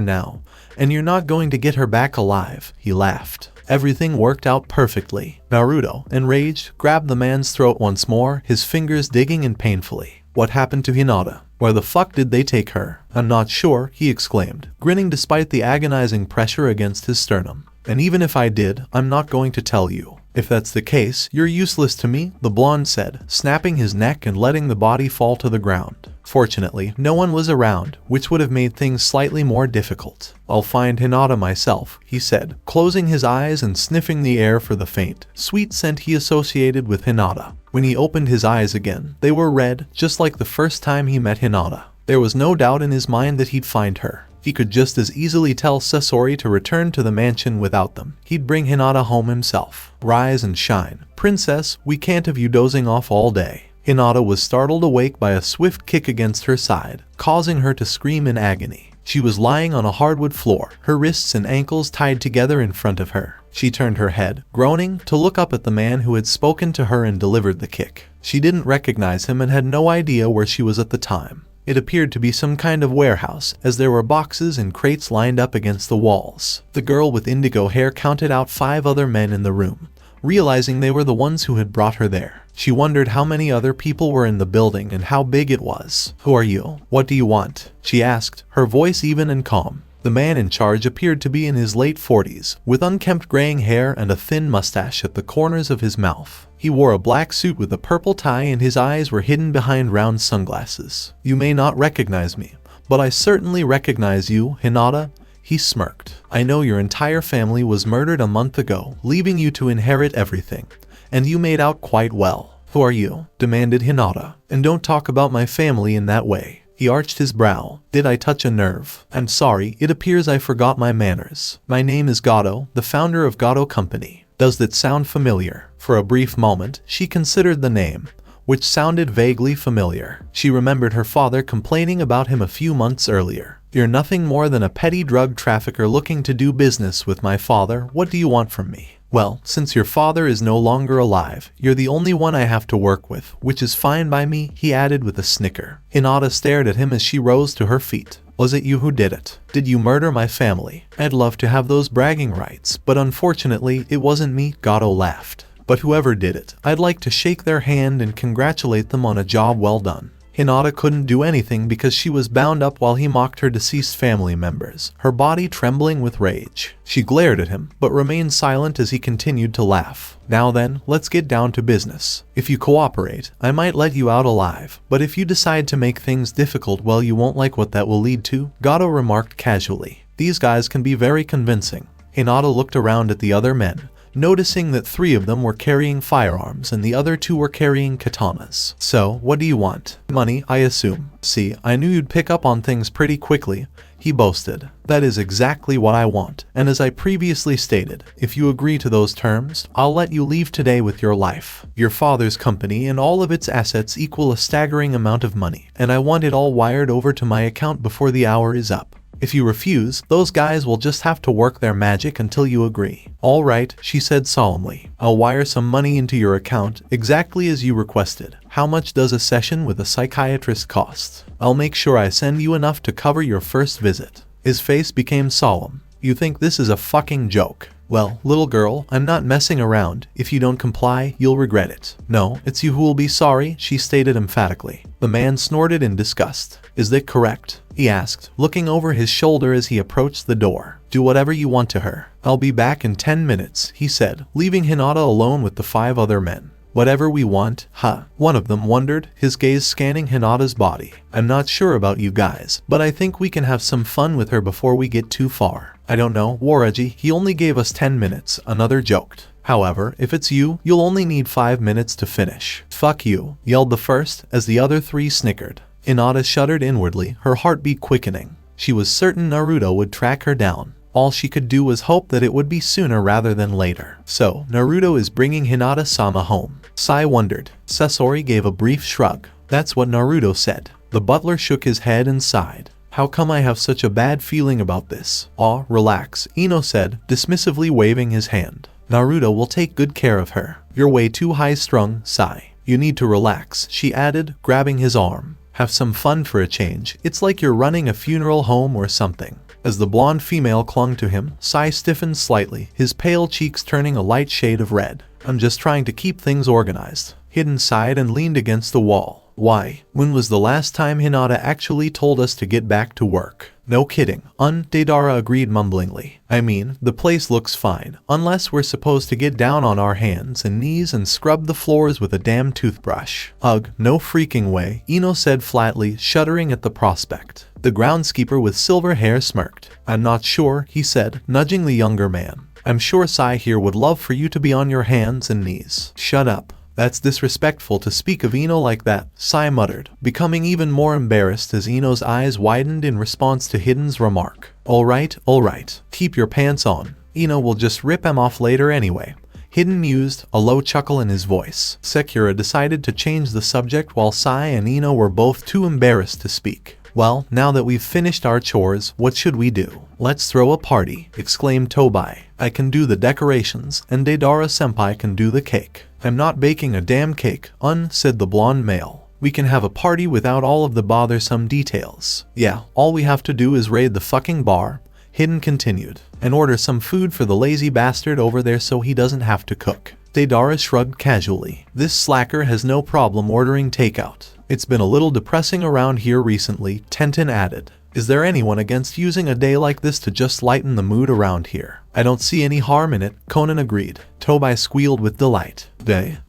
S2: now, and you're not going to get her back alive, he laughed. Everything worked out perfectly. Naruto, enraged, grabbed the man's throat once more, his fingers digging in painfully. What happened to Hinata? Where the fuck did they take her? I'm not sure, he exclaimed, grinning despite the agonizing pressure against his sternum. And even if I did, I'm not going to tell you. If that's the case, you're useless to me, the blonde said, snapping his neck and letting the body fall to the ground. Fortunately, no one was around, which would have made things slightly more difficult. I'll find Hinata myself, he said, closing his eyes and sniffing the air for the faint, sweet scent he associated with Hinata. When he opened his eyes again, they were red, just like the first time he met Hinata. There was no doubt in his mind that he'd find her. He could just as easily tell Sasori to return to the mansion without them. He'd bring Hinata home himself. Rise and shine. Princess, we can't have you dozing off all day. Hinata was startled awake by a swift kick against her side, causing her to scream in agony. She was lying on a hardwood floor, her wrists and ankles tied together in front of her. She turned her head, groaning, to look up at the man who had spoken to her and delivered the kick. She didn't recognize him and had no idea where she was at the time. It appeared to be some kind of warehouse, as there were boxes and crates lined up against the walls. The girl with indigo hair counted out 5 other men in the room, realizing they were the ones who had brought her there. She wondered how many other people were in the building and how big it was. Who are you? What do you want? She asked, her voice even and calm. The man in charge appeared to be in his late 40s, with unkempt graying hair and a thin mustache at the corners of his mouth. He wore a black suit with a purple tie and his eyes were hidden behind round sunglasses. You may not recognize me, but I certainly recognize you, Hinata. He smirked. I know your entire family was murdered a month ago, leaving you to inherit everything. And you made out quite well. Who are you? Demanded Hinata. And don't talk about my family in that way. He arched his brow. Did I touch a nerve? I'm sorry, it appears I forgot my manners. My name is Gato, the founder of Gato Company. Does that sound familiar? For a brief moment, she considered the name, which sounded vaguely familiar. She remembered her father complaining about him a few months earlier. You're nothing more than a petty drug trafficker looking to do business with my father. What do you want from me? Well, since your father is no longer alive, you're the only one I have to work with, which is fine by me, he added with a snicker. Hinata stared at him as she rose to her feet. Was it you who did it? Did you murder my family? I'd love to have those bragging rights, but unfortunately, it wasn't me, Gato laughed. But whoever did it, I'd like to shake their hand and congratulate them on a job well done. Hinata couldn't do anything because she was bound up while he mocked her deceased family members, her body trembling with rage. She glared at him, but remained silent as he continued to laugh. Now then, let's get down to business. If you cooperate, I might let you out alive, but if you decide to make things difficult, well, you won't like what that will lead to, Gato remarked casually. These guys can be very convincing. Hinata looked around at the other men, noticing that 3 of them were carrying firearms and the other 2 were carrying katanas. So, what do you want? Money, I assume. See, I knew you'd pick up on things pretty quickly, he boasted. That is exactly what I want, and as I previously stated, if you agree to those terms, I'll let you leave today with your life. Your father's company and all of its assets equal a staggering amount of money, and I want it all wired over to my account before the hour is up. If you refuse, those guys will just have to work their magic until you agree. All right, she said solemnly. I'll wire some money into your account, exactly as you requested. How much does a session with a psychiatrist cost? I'll make sure I send you enough to cover your first visit. His face became solemn. You think this is a fucking joke? Well, little girl, I'm not messing around. If you don't comply, you'll regret it. No, it's you who will be sorry, she stated emphatically. The man snorted in disgust. Is that correct? He asked, looking over his shoulder as he approached the door. Do whatever you want to her. I'll be back in 10 minutes, he said, leaving Hinata alone with the 5 other men. Whatever we want, huh? One of them wondered, his gaze scanning Hinata's body. I'm not sure about you guys, but I think we can have some fun with her before we get too far. I don't know, Waraji, he only gave us 10 minutes, another joked. However, if it's you, you'll only need 5 minutes to finish. Fuck you, yelled the first, as the other three snickered. Hinata shuddered inwardly, her heartbeat quickening. She was certain Naruto would track her down. All she could do was hope that it would be sooner rather than later. So, Naruto is bringing Hinata-sama home. Sai wondered. Sasori gave a brief shrug. That's what Naruto said. The butler shook his head and sighed. How come I have such a bad feeling about this? Aw, relax, Ino said, dismissively waving his hand. Naruto will take good care of her. You're way too high-strung, Sai. You need to relax, she added, grabbing his arm. Have some fun for a change. It's like you're running a funeral home or something. As the blonde female clung to him, Sai stiffened slightly, his pale cheeks turning a light shade of red. I'm just trying to keep things organized. Hidden sighed and leaned against the wall. Why? When was the last time Hinata actually told us to get back to work? No kidding. Deidara agreed mumblingly. I mean, the place looks fine, unless we're supposed to get down on our hands and knees and scrub the floors with a damn toothbrush. Ugh, no freaking way, Ino said flatly, shuddering at the prospect. The groundskeeper with silver hair smirked. I'm not sure, he said, nudging the younger man. I'm sure Sai here would love for you to be on your hands and knees. Shut up. That's disrespectful to speak of Ino like that, Sai muttered, becoming even more embarrassed as Ino's eyes widened in response to Hidden's remark. Alright, keep your pants on. Ino will just rip them off later anyway. Hidden mused, a low chuckle in his voice. Sekura decided to change the subject while Sai and Ino were both too embarrassed to speak. Well, now that we've finished our chores, what should we do? Let's throw a party, exclaimed Tobai. I can do the decorations, and Deidara-senpai can do the cake. I'm not baking a damn cake, said the blonde male. We can have a party without all of the bothersome details. Yeah, all we have to do is raid the fucking bar, Hidden continued, and order some food for the lazy bastard over there so he doesn't have to cook. Deidara shrugged casually. This slacker has no problem ordering takeout. It's been a little depressing around here recently, Tenten added. Is there anyone against using a day like this to just lighten the mood around here? I don't see any harm in it, Conan agreed. Tobai squealed with delight.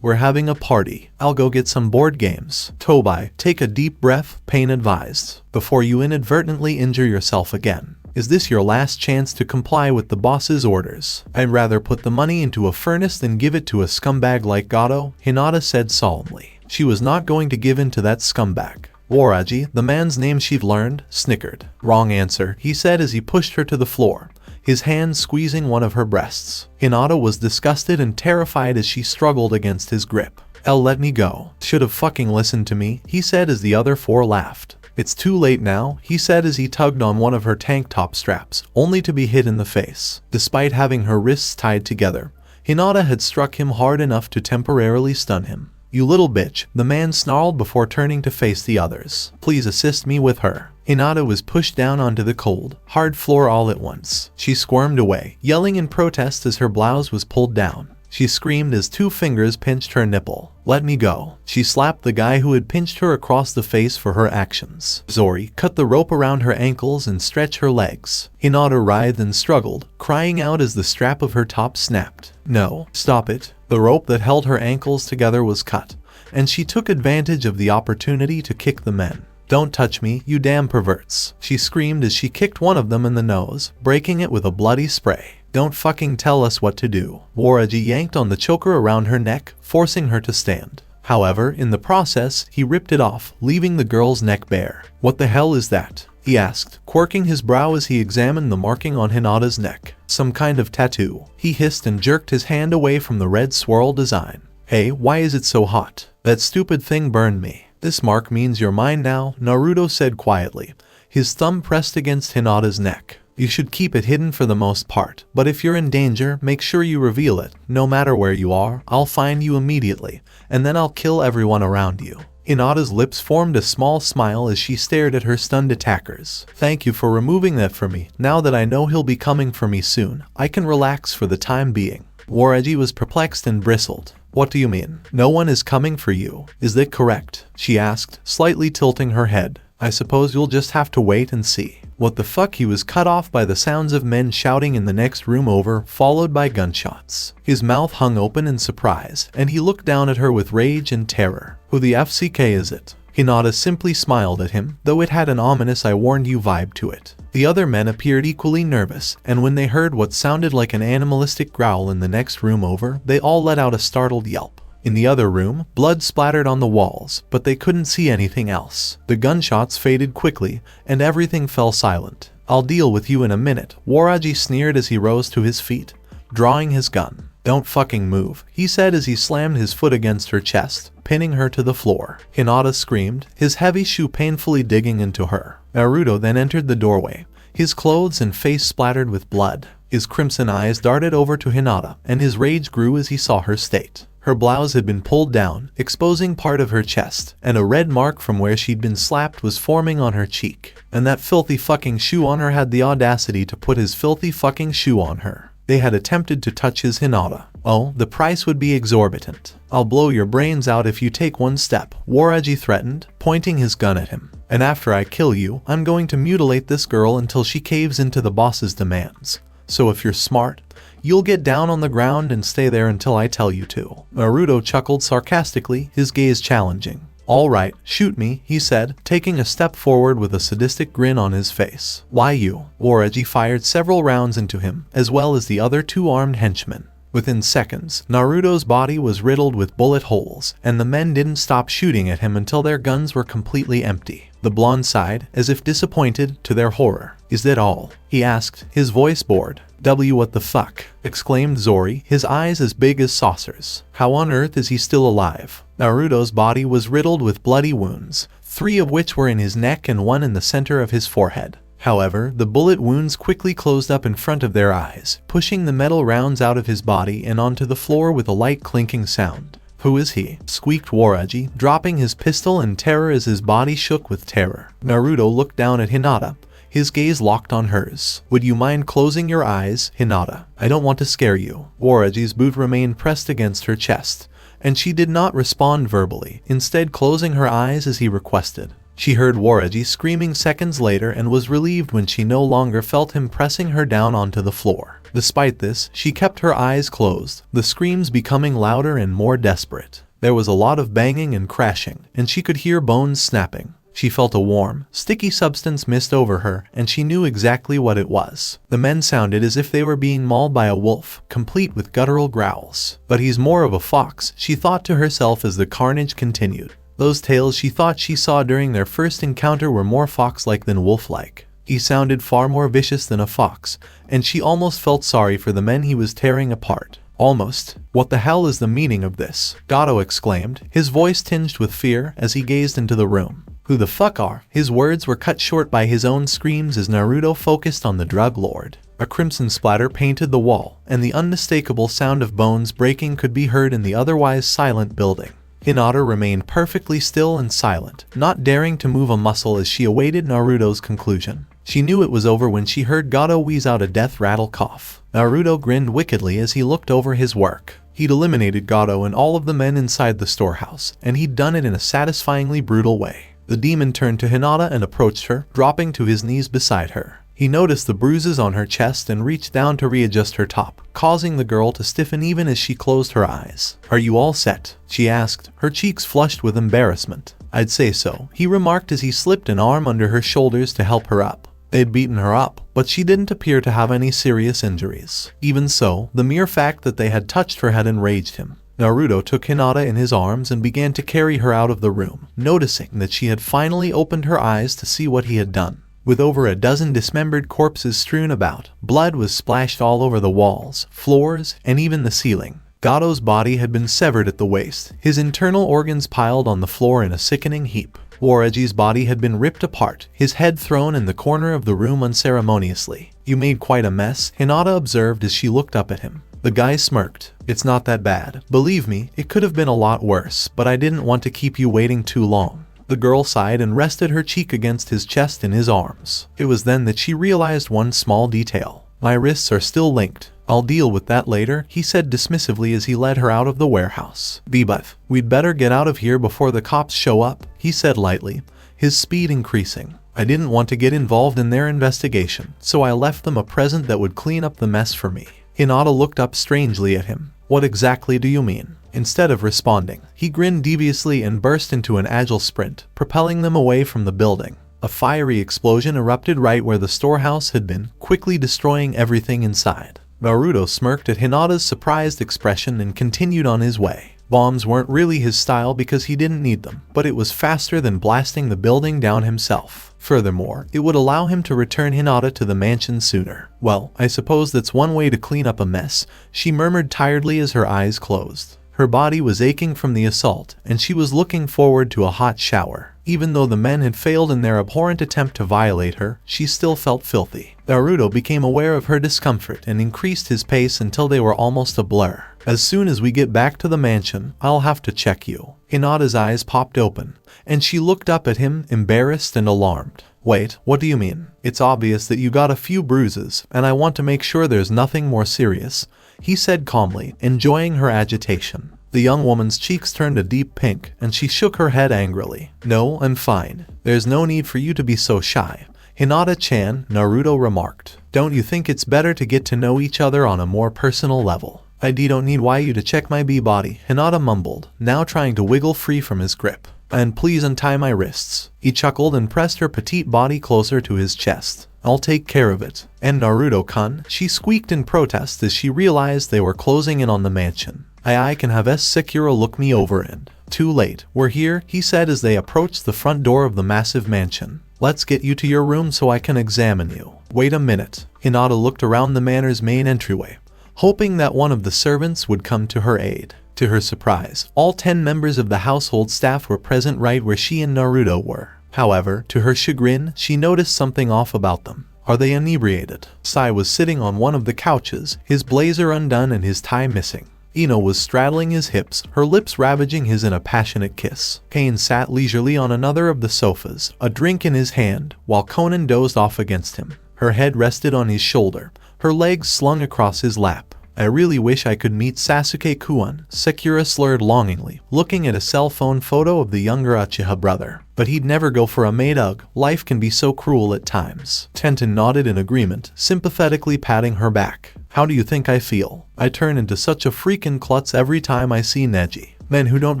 S2: We're having a party. I'll go get some board games. Tobai, take a deep breath, Pain advised, before you inadvertently injure yourself again. Is this your last chance to comply with the boss's orders? I'd rather put the money into a furnace than give it to a scumbag like Gato, Hinata said solemnly. She was not going to give in to that scumbag. Waraji, the man's name she'd learned, snickered. Wrong answer, he said as he pushed her to the floor, his hand squeezing one of her breasts. Hinata was disgusted and terrified as she struggled against his grip. Let me go. Should have fucking listened to me, he said as the other four laughed. It's too late now, he said as he tugged on one of her tank top straps, only to be hit in the face. Despite having her wrists tied together, Hinata had struck him hard enough to temporarily stun him. You little bitch, the man snarled before turning to face the others. Please assist me with her. Hinata was pushed down onto the cold, hard floor all at once. She squirmed away, yelling in protest as her blouse was pulled down. She screamed as 2 fingers pinched her nipple. Let me go. She slapped the guy who had pinched her across the face for her actions. Zori, cut the rope around her ankles and stretch her legs. Hinata writhed and struggled, crying out as the strap of her top snapped. No, stop it. The rope that held her ankles together was cut, and she took advantage of the opportunity to kick the men. Don't touch me, you damn perverts, she screamed as she kicked one of them in the nose, breaking it with a bloody spray. Don't fucking tell us what to do. Waraji yanked on the choker around her neck, forcing her to stand. However, in the process, he ripped it off, leaving the girl's neck bare. What the hell is that? He asked, quirking his brow as he examined the marking on Hinata's neck. Some kind of tattoo. He hissed and jerked his hand away from the red swirl design. Hey, why is it so hot? That stupid thing burned me. This mark means you're mine now, Naruto said quietly, his thumb pressed against Hinata's neck. You should keep it hidden for the most part, but if you're in danger, make sure you reveal it. No matter where you are, I'll find you immediately, and then I'll kill everyone around you. Hinata's lips formed a small smile as she stared at her stunned attackers. Thank you for removing that for me. Now that I know he'll be coming for me soon, I can relax for the time being. Waraji was perplexed and bristled. What do you mean? No one is coming for you. Is that correct? She asked, slightly tilting her head. I suppose you'll just have to wait and see. What the fuck? He was cut off by the sounds of men shouting in the next room over, followed by gunshots. His mouth hung open in surprise, and he looked down at her with rage and terror. Who the FCK is it? Hinata simply smiled at him, though it had an ominous "I warned you" vibe to it. The other men appeared equally nervous, and when they heard what sounded like an animalistic growl in the next room over, they all let out a startled yelp. In the other room, blood splattered on the walls, but they couldn't see anything else. The gunshots faded quickly, and everything fell silent. "I'll deal with you in a minute," Waraji sneered as he rose to his feet, drawing his gun. "Don't fucking move," he said as he slammed his foot against her chest, pinning her to the floor. Hinata screamed, his heavy shoe painfully digging into her. Naruto then entered the doorway, his clothes and face splattered with blood. His crimson eyes darted over to Hinata, and his rage grew as he saw her state. Her blouse had been pulled down, exposing part of her chest, and a red mark from where she'd been slapped was forming on her cheek. And that filthy fucking shoe on her had the audacity to put his filthy fucking shoe on her. They had attempted to touch his Hinata. Oh, the price would be exorbitant. "I'll blow your brains out if you take one step," Waraji threatened, pointing his gun at him. "And after I kill you, I'm going to mutilate this girl until she caves into the boss's demands. So if you're smart, you'll get down on the ground and stay there until I tell you to." Naruto chuckled sarcastically, his gaze challenging. "All right, shoot me," he said, taking a step forward with a sadistic grin on his face. "Why you?" Waraji fired several rounds into him, as well as the other two armed henchmen. Within seconds, Naruto's body was riddled with bullet holes, and the men didn't stop shooting at him until their guns were completely empty. The blonde sighed, as if disappointed, to their horror. "Is that all?" he asked, his voice bored. What the fuck?" exclaimed Zori, his eyes as big as saucers. "How on earth is he still alive?" Naruto's body was riddled with bloody wounds, 3 of which were in his neck and 1 in the center of his forehead. However, the bullet wounds quickly closed up in front of their eyes, pushing the metal rounds out of his body and onto the floor with a light clinking sound. "Who is he?" squeaked Waraji, dropping his pistol in terror as his body shook with terror. Naruto looked down at Hinata, his gaze locked on hers. "Would you mind closing your eyes, Hinata? I don't want to scare you." Waraji's boot remained pressed against her chest, and she did not respond verbally, instead closing her eyes as he requested. She heard Waraji screaming seconds later and was relieved when she no longer felt him pressing her down onto the floor. Despite this, she kept her eyes closed, the screams becoming louder and more desperate. There was a lot of banging and crashing, and she could hear bones snapping. She felt a warm, sticky substance mist over her, and she knew exactly what it was. The men sounded as if they were being mauled by a wolf, complete with guttural growls. But he's more of a fox, she thought to herself as the carnage continued. Those tales she thought she saw during their first encounter were more fox-like than wolf-like. He sounded far more vicious than a fox, and she almost felt sorry for the men he was tearing apart. Almost. "What the hell is the meaning of this?" Gato exclaimed, his voice tinged with fear as he gazed into the room. "Who the fuck are?" His words were cut short by his own screams as Naruto focused on the drug lord. A crimson splatter painted the wall, and the unmistakable sound of bones breaking could be heard in the otherwise silent building. Hinata remained perfectly still and silent, not daring to move a muscle as she awaited Naruto's conclusion. She knew it was over when she heard Gato wheeze out a death-rattle cough. Naruto grinned wickedly as he looked over his work. He'd eliminated Gato and all of the men inside the storehouse, and he'd done it in a satisfyingly brutal way. The demon turned to Hinata and approached her, dropping to his knees beside her. He noticed the bruises on her chest and reached down to readjust her top, causing the girl to stiffen even as she closed her eyes. "Are you all set?" she asked, her cheeks flushed with embarrassment. "I'd say so," he remarked as he slipped an arm under her shoulders to help her up. They'd beaten her up, but she didn't appear to have any serious injuries. Even so, the mere fact that they had touched her had enraged him. Naruto took Hinata in his arms and began to carry her out of the room, noticing that she had finally opened her eyes to see what he had done. With over a dozen dismembered corpses strewn about, blood was splashed all over the walls, floors, and even the ceiling. Gato's body had been severed at the waist, his internal organs piled on the floor in a sickening heap. Waraji's body had been ripped apart, his head thrown in the corner of the room unceremoniously. "You made quite a mess," Hinata observed as she looked up at him. The guy smirked. "It's not that bad. Believe me, it could have been a lot worse, but I didn't want to keep you waiting too long." The girl sighed and rested her cheek against his chest in his arms. It was then that she realized one small detail. "My wrists are still linked. I'll deal with that later," he said dismissively as he led her out of the warehouse. "But we'd better get out of here before the cops show up," he said lightly, his speed increasing. I didn't want to get involved in their investigation, so I left them a present that would clean up the mess for me. Hinata looked up strangely at him. What exactly do you mean? Instead of responding, he grinned deviously and burst into an agile sprint, propelling them away from the building. A fiery explosion erupted right where the storehouse had been, quickly destroying everything inside. Naruto smirked at Hinata's surprised expression and continued on his way. Bombs weren't really his style because he didn't need them, but it was faster than blasting the building down himself. Furthermore, it would allow him to return Hinata to the mansion sooner. Well, I suppose that's one way to clean up a mess, she murmured tiredly as her eyes closed. Her body was aching from the assault, and she was looking forward to a hot shower. Even though the men had failed in their abhorrent attempt to violate her, she still felt filthy. Naruto became aware of her discomfort and increased his pace until they were almost a blur. As soon as we get back to the mansion, I'll have to check you. Hinata's eyes popped open, and she looked up at him, embarrassed and alarmed. Wait, what do you mean? It's obvious that you got a few bruises, and I want to make sure there's nothing more serious, he said calmly, enjoying her agitation. The young woman's cheeks turned a deep pink, and she shook her head angrily. No, I'm fine. There's no need for you to be so shy. Hinata-chan, Naruto remarked. Don't you think it's better to get to know each other on a more personal level? I don't need you to check my body, Hinata mumbled, now trying to wiggle free from his grip. And please untie my wrists. He chuckled and pressed her petite body closer to his chest. I'll take care of it. And Naruto-kun, she squeaked in protest as she realized they were closing in on the mansion. I can have Sekiro look me over and... Too late. We're here, he said as they approached the front door of the massive mansion. Let's get you to your room so I can examine you. Wait a minute. Hinata looked around the manor's main entryway, hoping that one of the servants would come to her aid. To her surprise, all 10 members of the household staff were present right where she and Naruto were. However, to her chagrin, she noticed something off about them. Are they inebriated? Sai was sitting on one of the couches, his blazer undone and his tie missing. Ino was straddling his hips, her lips ravaging his in a passionate kiss. Kane sat leisurely on another of the sofas, a drink in his hand, while Conan dozed off against him. Her head rested on his shoulder, her legs slung across his lap. I really wish I could meet Sasuke-kun, Sakura slurred longingly, looking at a cell phone photo of the younger Uchiha brother. But he'd never go for a maid. Ugh, life can be so cruel at times. Tenten nodded in agreement, sympathetically patting her back. How do you think I feel? I turn into such a freaking klutz every time I see Neji. Men who don't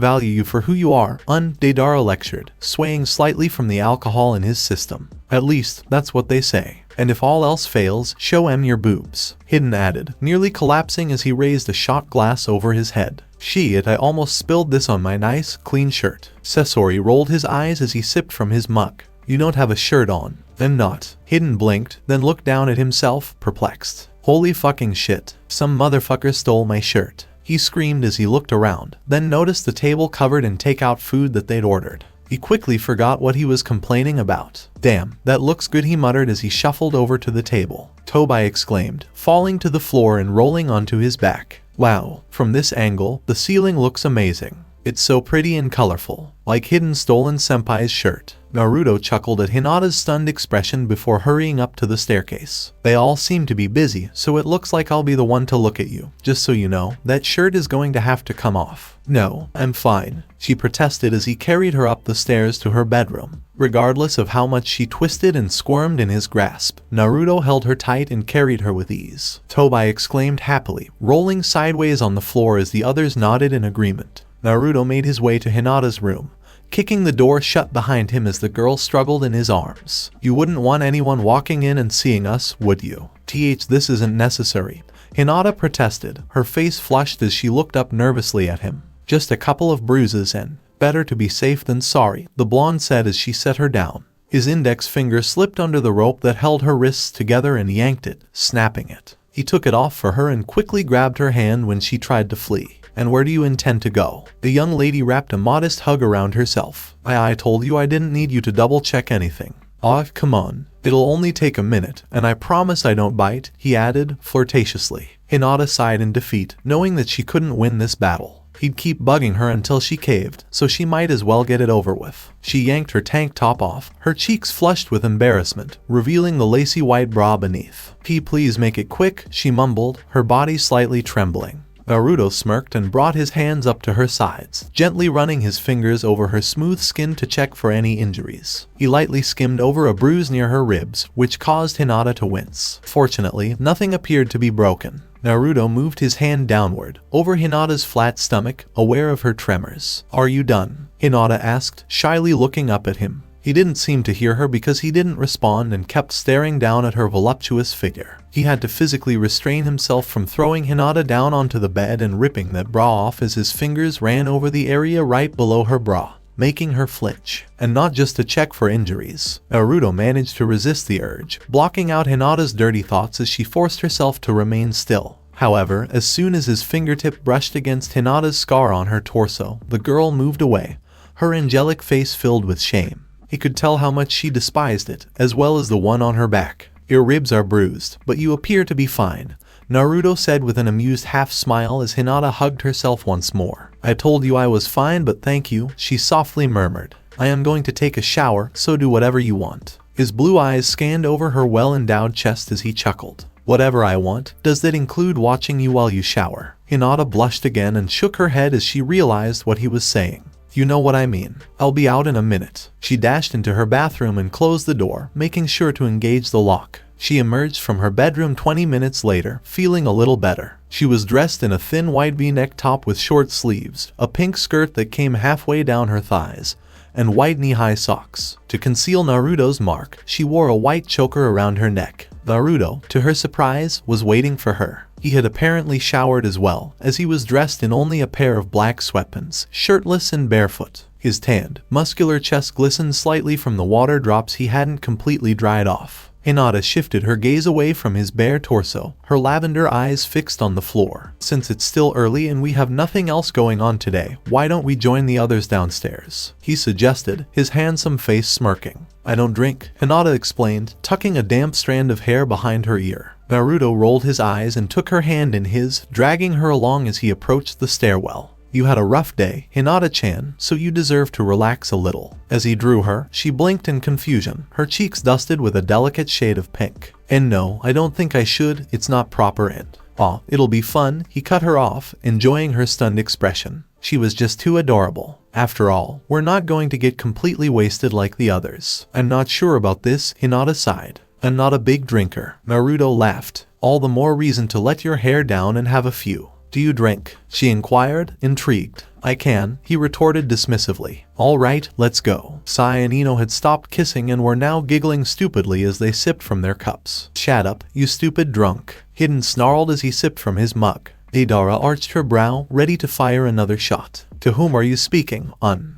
S2: value you for who you are, Deidara lectured, swaying slightly from the alcohol in his system. At least, that's what they say. And if all else fails, show 'em your boobs. Hidden added, nearly collapsing as he raised a shot glass over his head. Shit, I almost spilled this on my nice, clean shirt. Sesori rolled his eyes as he sipped from his mug. You don't have a shirt on. Then not. Hidden blinked, then looked down at himself, perplexed. Holy fucking shit. Some motherfucker stole my shirt. He screamed as he looked around, then noticed the table covered in takeout food that they'd ordered. He quickly forgot what he was complaining about. Damn, that looks good, he muttered as he shuffled over to the table. Tobai exclaimed, falling to the floor and rolling onto his back. Wow, from this angle, the ceiling looks amazing. It's so pretty and colorful, like Hidden stolen Senpai's shirt. Naruto chuckled at Hinata's stunned expression before hurrying up to the staircase. They all seem to be busy, so it looks like I'll be the one to look at you. Just so you know, that shirt is going to have to come off. No, I'm fine, she protested as he carried her up the stairs to her bedroom. Regardless of how much she twisted and squirmed in his grasp, Naruto held her tight and carried her with ease. Tobai exclaimed happily, rolling sideways on the floor as the others nodded in agreement. Naruto made his way to Hinata's room, kicking the door shut behind him as the girl struggled in his arms. You wouldn't want anyone walking in and seeing us, would you? This isn't necessary. Hinata protested, her face flushed as she looked up nervously at him. Just a couple of bruises and better to be safe than sorry, the blonde said as she set her down. His index finger slipped under the rope that held her wrists together and yanked it, snapping it. He took it off for her and quickly grabbed her hand when she tried to flee. And where do you intend to go? The young lady wrapped a modest hug around herself. I told you I didn't need you to double check anything. Aw, come on. It'll only take a minute, and I promise I don't bite, he added, flirtatiously. Hinata sighed in defeat, knowing that she couldn't win this battle. He'd keep bugging her until she caved, so she might as well get it over with. She yanked her tank top off, her cheeks flushed with embarrassment, revealing the lacy white bra beneath. Please make it quick, she mumbled, her body slightly trembling. Naruto smirked and brought his hands up to her sides, gently running his fingers over her smooth skin to check for any injuries. He lightly skimmed over a bruise near her ribs, which caused Hinata to wince. Fortunately, nothing appeared to be broken. Naruto moved his hand downward, over Hinata's flat stomach, aware of her tremors. "Are you done?" Hinata asked, shyly looking up at him. He didn't seem to hear her because he didn't respond and kept staring down at her voluptuous figure. He had to physically restrain himself from throwing Hinata down onto the bed and ripping that bra off as his fingers ran over the area right below her bra, making her flinch. And not just to check for injuries. Naruto managed to resist the urge, blocking out Hinata's dirty thoughts as she forced herself to remain still. However, as soon as his fingertip brushed against Hinata's scar on her torso, the girl moved away, her angelic face filled with shame. He could tell how much she despised it, as well as the one on her back. "Your ribs are bruised, but you appear to be fine," Naruto said with an amused half-smile as Hinata hugged herself once more. "I told you I was fine, but thank you," she softly murmured. "I am going to take a shower, so do whatever you want." His blue eyes scanned over her well-endowed chest as he chuckled. "Whatever I want? Does that include watching you while you shower?" Hinata blushed again and shook her head as she realized what he was saying. "You know what I mean. I'll be out in a minute." She dashed into her bathroom and closed the door, making sure to engage the lock. She emerged from her bedroom 20 minutes later, feeling a little better. She was dressed in a thin white V-neck top with short sleeves, a pink skirt that came halfway down her thighs, and white knee-high socks. To conceal Naruto's mark, she wore a white choker around her neck. Naruto, to her surprise, was waiting for her. He had apparently showered as well, as he was dressed in only a pair of black sweatpants, shirtless and barefoot. His tanned, muscular chest glistened slightly from the water drops he hadn't completely dried off. Hinata shifted her gaze away from his bare torso, her lavender eyes fixed on the floor. "Since it's still early and we have nothing else going on today, why don't we join the others downstairs?" he suggested, his handsome face smirking. "I don't drink," Hinata explained, tucking a damp strand of hair behind her ear. Naruto rolled his eyes and took her hand in his, dragging her along as he approached the stairwell. "You had a rough day, Hinata-chan, so you deserve to relax a little." As he drew her, she blinked in confusion, her cheeks dusted with a delicate shade of pink. "And no, I don't think I should, it's not proper and..." "Aw, it'll be fun," he cut her off, enjoying her stunned expression. She was just too adorable. "After all, we're not going to get completely wasted like the others." "I'm not sure about this," Hinata sighed. "I'm not a big drinker." Naruto laughed. "All the more reason to let your hair down and have a few." "Do you drink?" she inquired, intrigued. "I can," he retorted dismissively. "All right, let's go." Sai and Ino had stopped kissing and were now giggling stupidly as they sipped from their cups. "Shut up, you stupid drunk," Hidden snarled as he sipped from his mug. Deidara arched her brow, ready to fire another shot. "To whom are you speaking,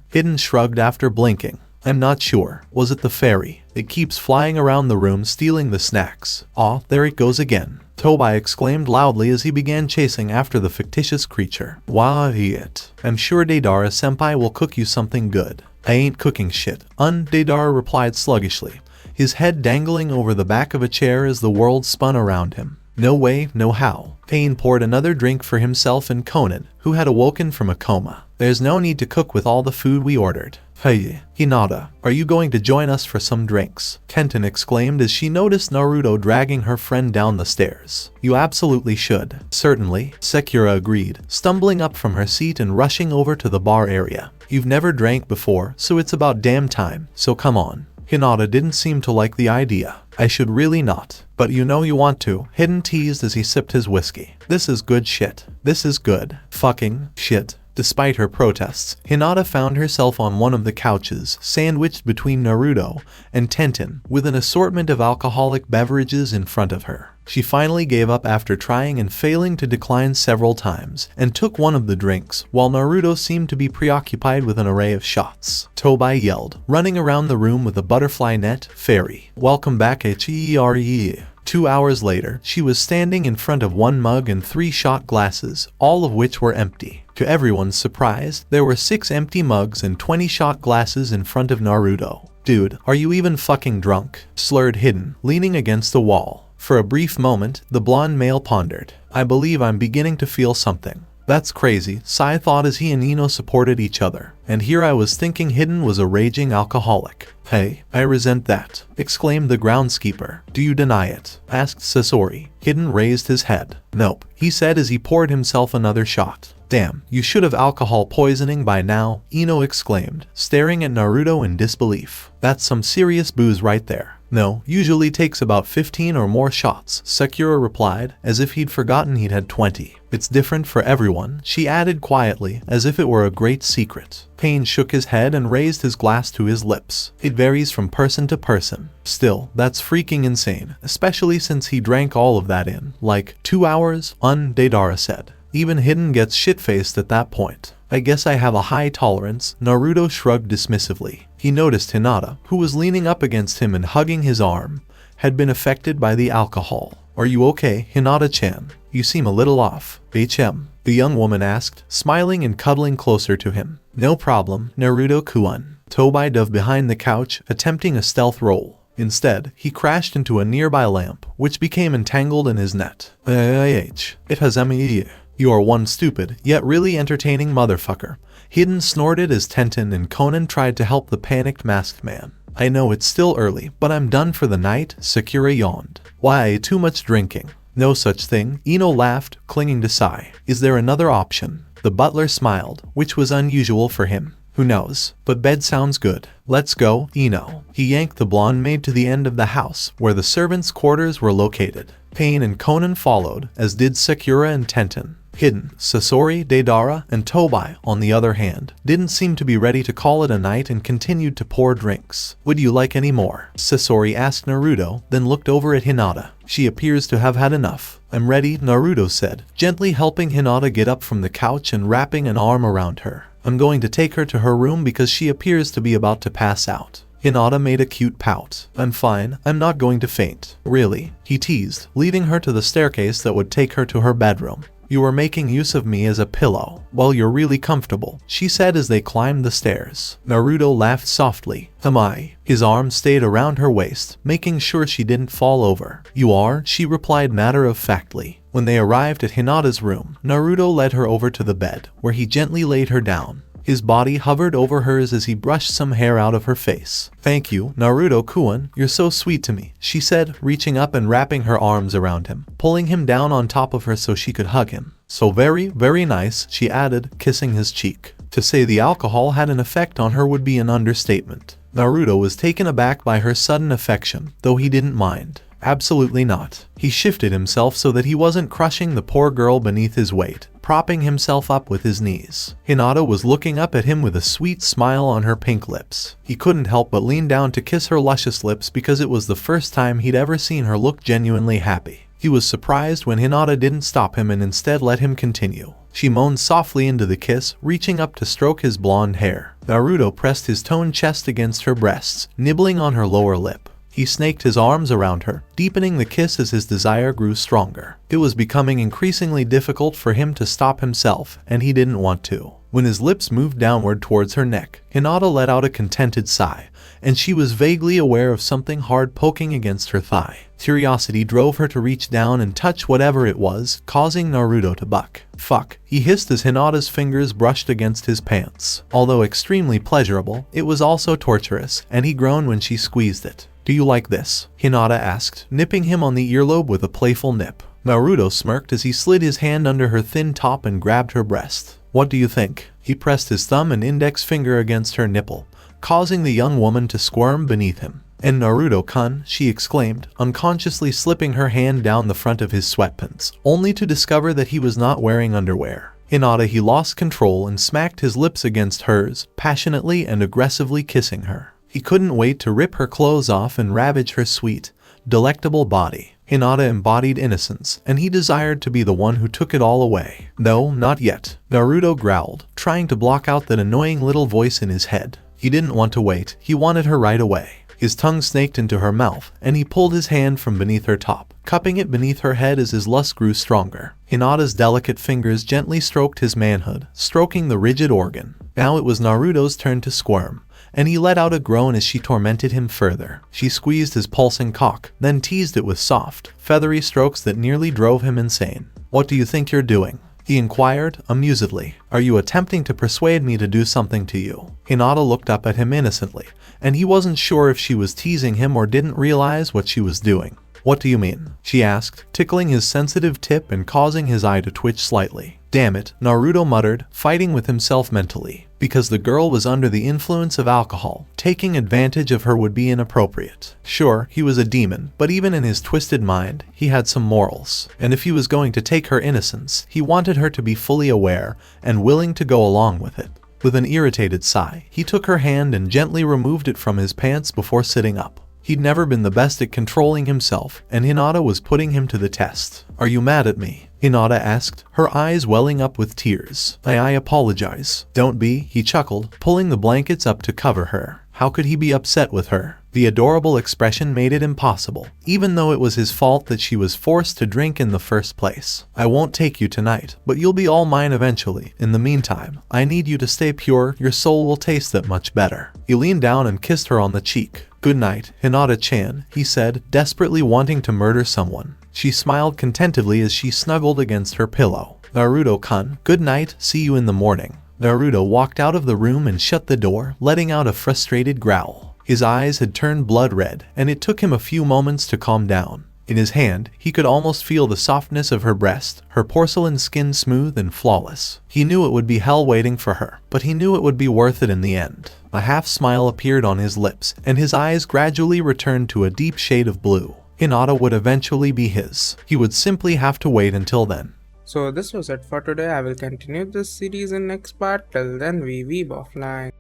S2: Hidden shrugged after blinking. "I'm not sure. Was it the fairy? It keeps flying around the room stealing the snacks." "Aw, there it goes again," Tobai exclaimed loudly as he began chasing after the fictitious creature. "Wow, it. I'm sure Deidara-senpai will cook you something good." "I ain't cooking shit," Deidara replied sluggishly, his head dangling over the back of a chair as the world spun around him. "No way, no how." Pain poured another drink for himself and Conan, who had awoken from a coma. "There's no need to cook with all the food we ordered." "Hey, Hinata, are you going to join us for some drinks?" Kenton exclaimed as she noticed Naruto dragging her friend down the stairs. "You absolutely should." "Certainly," Sekira agreed, stumbling up from her seat and rushing over to the bar area. "You've never drank before, so it's about damn time, so come on." Hinata didn't seem to like the idea. "I should really not. But you know you want to," Hidden teased as he sipped his whiskey. "This is good shit. This is good fucking shit." Despite her protests, Hinata found herself on one of the couches, sandwiched between Naruto and Tenten, with an assortment of alcoholic beverages in front of her. She finally gave up after trying and failing to decline several times, and took one of the drinks, while Naruto seemed to be preoccupied with an array of shots. Tobai yelled, running around the room with a butterfly net. "Fairy, welcome back HERE." 2 hours later, she was standing in front of one mug and 3 shot glasses, all of which were empty. To everyone's surprise, there were 6 empty mugs and 20 shot glasses in front of Naruto. "Dude, are you even fucking drunk?" slurred Hidden, leaning against the wall. For a brief moment, the blonde male pondered. "I believe I'm beginning to feel something." That's crazy. Sai thought as he and Ino supported each other, and here I was thinking Hidden was a raging alcoholic. Hey, I resent that, exclaimed the groundskeeper. Do you deny it? Asked Sasori. Hidden raised his head. Nope, he said as he poured himself another shot. Damn, you should have alcohol poisoning by now, Ino exclaimed, staring at Naruto in disbelief. That's some serious booze right there. No, usually takes about 15 or more shots, Sakura replied, as if he'd forgotten he'd had 20. It's different for everyone, she added quietly, as if it were a great secret. Pain shook his head and raised his glass to his lips. It varies from person to person. Still, that's freaking insane, especially since he drank all of that in, like, 2 hours, Deidara said. Even Hidden gets shit-faced at that point. I guess I have a high tolerance, Naruto shrugged dismissively. He noticed Hinata, who was leaning up against him and hugging his arm, had been affected by the alcohol. Are you okay, Hinata-chan? You seem a little off. HM, the young woman asked, smiling and cuddling closer to him. No problem, Naruto-kun. Tobai dove behind the couch, attempting a stealth roll. Instead, he crashed into a nearby lamp, which became entangled in his net. It has me. You are one stupid, yet really entertaining motherfucker. Hidden snorted as Tenten and Conan tried to help the panicked masked man. I know it's still early, but I'm done for the night, Sakura yawned. Why, too much drinking. No such thing, Ino laughed, clinging to Sai. Is there another option? The butler smiled, which was unusual for him. Who knows? But bed sounds good. Let's go, Ino. He yanked the blonde maid to the end of the house, where the servants' quarters were located. Pain and Conan followed, as did Sakura and Tenten. Hidden, Sasori, Deidara, and Tobai, on the other hand, didn't seem to be ready to call it a night and continued to pour drinks. Would you like any more? Sasori asked Naruto, then looked over at Hinata. She appears to have had enough. I'm ready, Naruto said, gently helping Hinata get up from the couch and wrapping an arm around her. I'm going to take her to her room because she appears to be about to pass out. Hinata made a cute pout. I'm fine, I'm not going to faint. Really, he teased, leading her to the staircase that would take her to her bedroom. You are making use of me as a pillow. Well, you're really comfortable, she said as they climbed the stairs. Naruto laughed softly. Am I? His arm stayed around her waist, making sure she didn't fall over. You are, she replied matter-of-factly. When they arrived at Hinata's room, Naruto led her over to the bed, where he gently laid her down. His body hovered over hers as he brushed some hair out of her face. Thank you, Naruto-kun, you're so sweet to me, she said, reaching up and wrapping her arms around him, pulling him down on top of her so she could hug him. So very, very nice, she added, kissing his cheek. To say the alcohol had an effect on her would be an understatement. Naruto was taken aback by her sudden affection, though he didn't mind. Absolutely not. He shifted himself so that he wasn't crushing the poor girl beneath his weight, propping himself up with his knees. Hinata was looking up at him with a sweet smile on her pink lips. He couldn't help but lean down to kiss her luscious lips because it was the first time he'd ever seen her look genuinely happy. He was surprised when Hinata didn't stop him and instead let him continue. She moaned softly into the kiss, reaching up to stroke his blonde hair. Naruto pressed his toned chest against her breasts, nibbling on her lower lip. He snaked his arms around her, deepening the kiss as his desire grew stronger. It was becoming increasingly difficult for him to stop himself, and he didn't want to. When his lips moved downward towards her neck, Hinata let out a contented sigh, and she was vaguely aware of something hard poking against her thigh. Curiosity drove her to reach down and touch whatever it was, causing Naruto to buck. Fuck, he hissed as Hinata's fingers brushed against his pants. Although extremely pleasurable, it was also torturous, and he groaned when she squeezed it. Do you like this? Hinata asked, nipping him on the earlobe with a playful nip. Naruto smirked as he slid his hand under her thin top and grabbed her breast. What do you think? He pressed his thumb and index finger against her nipple, causing the young woman to squirm beneath him. And Naruto-kun, she exclaimed, unconsciously slipping her hand down the front of his sweatpants, only to discover that he was not wearing underwear. Hinata he lost control and smacked his lips against hers, passionately and aggressively kissing her. He couldn't wait to rip her clothes off and ravage her sweet, delectable body. Hinata embodied innocence, and he desired to be the one who took it all away. No, not yet, Naruto growled, trying to block out that annoying little voice in his head. He didn't want to wait, he wanted her right away. His tongue snaked into her mouth, and he pulled his hand from beneath her top, cupping it beneath her head as his lust grew stronger. Hinata's delicate fingers gently stroked his manhood, stroking the rigid organ. Now it was Naruto's turn to squirm, and he let out a groan as she tormented him further. She squeezed his pulsing cock, then teased it with soft, feathery strokes that nearly drove him insane. What do you think you're doing? he inquired, amusedly. Are you attempting to persuade me to do something to you? Hinata looked up at him innocently, and he wasn't sure if she was teasing him or didn't realize what she was doing. What do you mean? She asked, tickling his sensitive tip and causing his eye to twitch slightly. Damn it, Naruto muttered, fighting with himself mentally. Because the girl was under the influence of alcohol, taking advantage of her would be inappropriate. Sure, he was a demon, but even in his twisted mind, he had some morals. And if he was going to take her innocence, he wanted her to be fully aware and willing to go along with it. With an irritated sigh, he took her hand and gently removed it from his pants before sitting up. He'd never been the best at controlling himself, and Hinata was putting him to the test. Are you mad at me? Hinata asked, her eyes welling up with tears. I apologize. Don't be, he chuckled, pulling the blankets up to cover her. How could he be upset with her? The adorable expression made it impossible, even though it was his fault that she was forced to drink in the first place. I won't take you tonight, but you'll be all mine eventually. In the meantime, I need you to stay pure, your soul will taste that much better. He leaned down and kissed her on the cheek. Good night, Hinata-chan, he said, desperately wanting to murder someone. She smiled contentedly as she snuggled against her pillow. Naruto-kun, good night, see you in the morning. Naruto walked out of the room and shut the door, letting out a frustrated growl. His eyes had turned blood red, and it took him a few moments to calm down. In his hand, he could almost feel the softness of her breast, her porcelain skin smooth and flawless. He knew it would be hell waiting for her, but he knew it would be worth it in the end. A half smile appeared on his lips, and his eyes gradually returned to a deep shade of blue. Hinata would eventually be his. He would simply have to wait until then.
S1: So this was it for today. I will continue this series in next part. Till then, we weeb offline.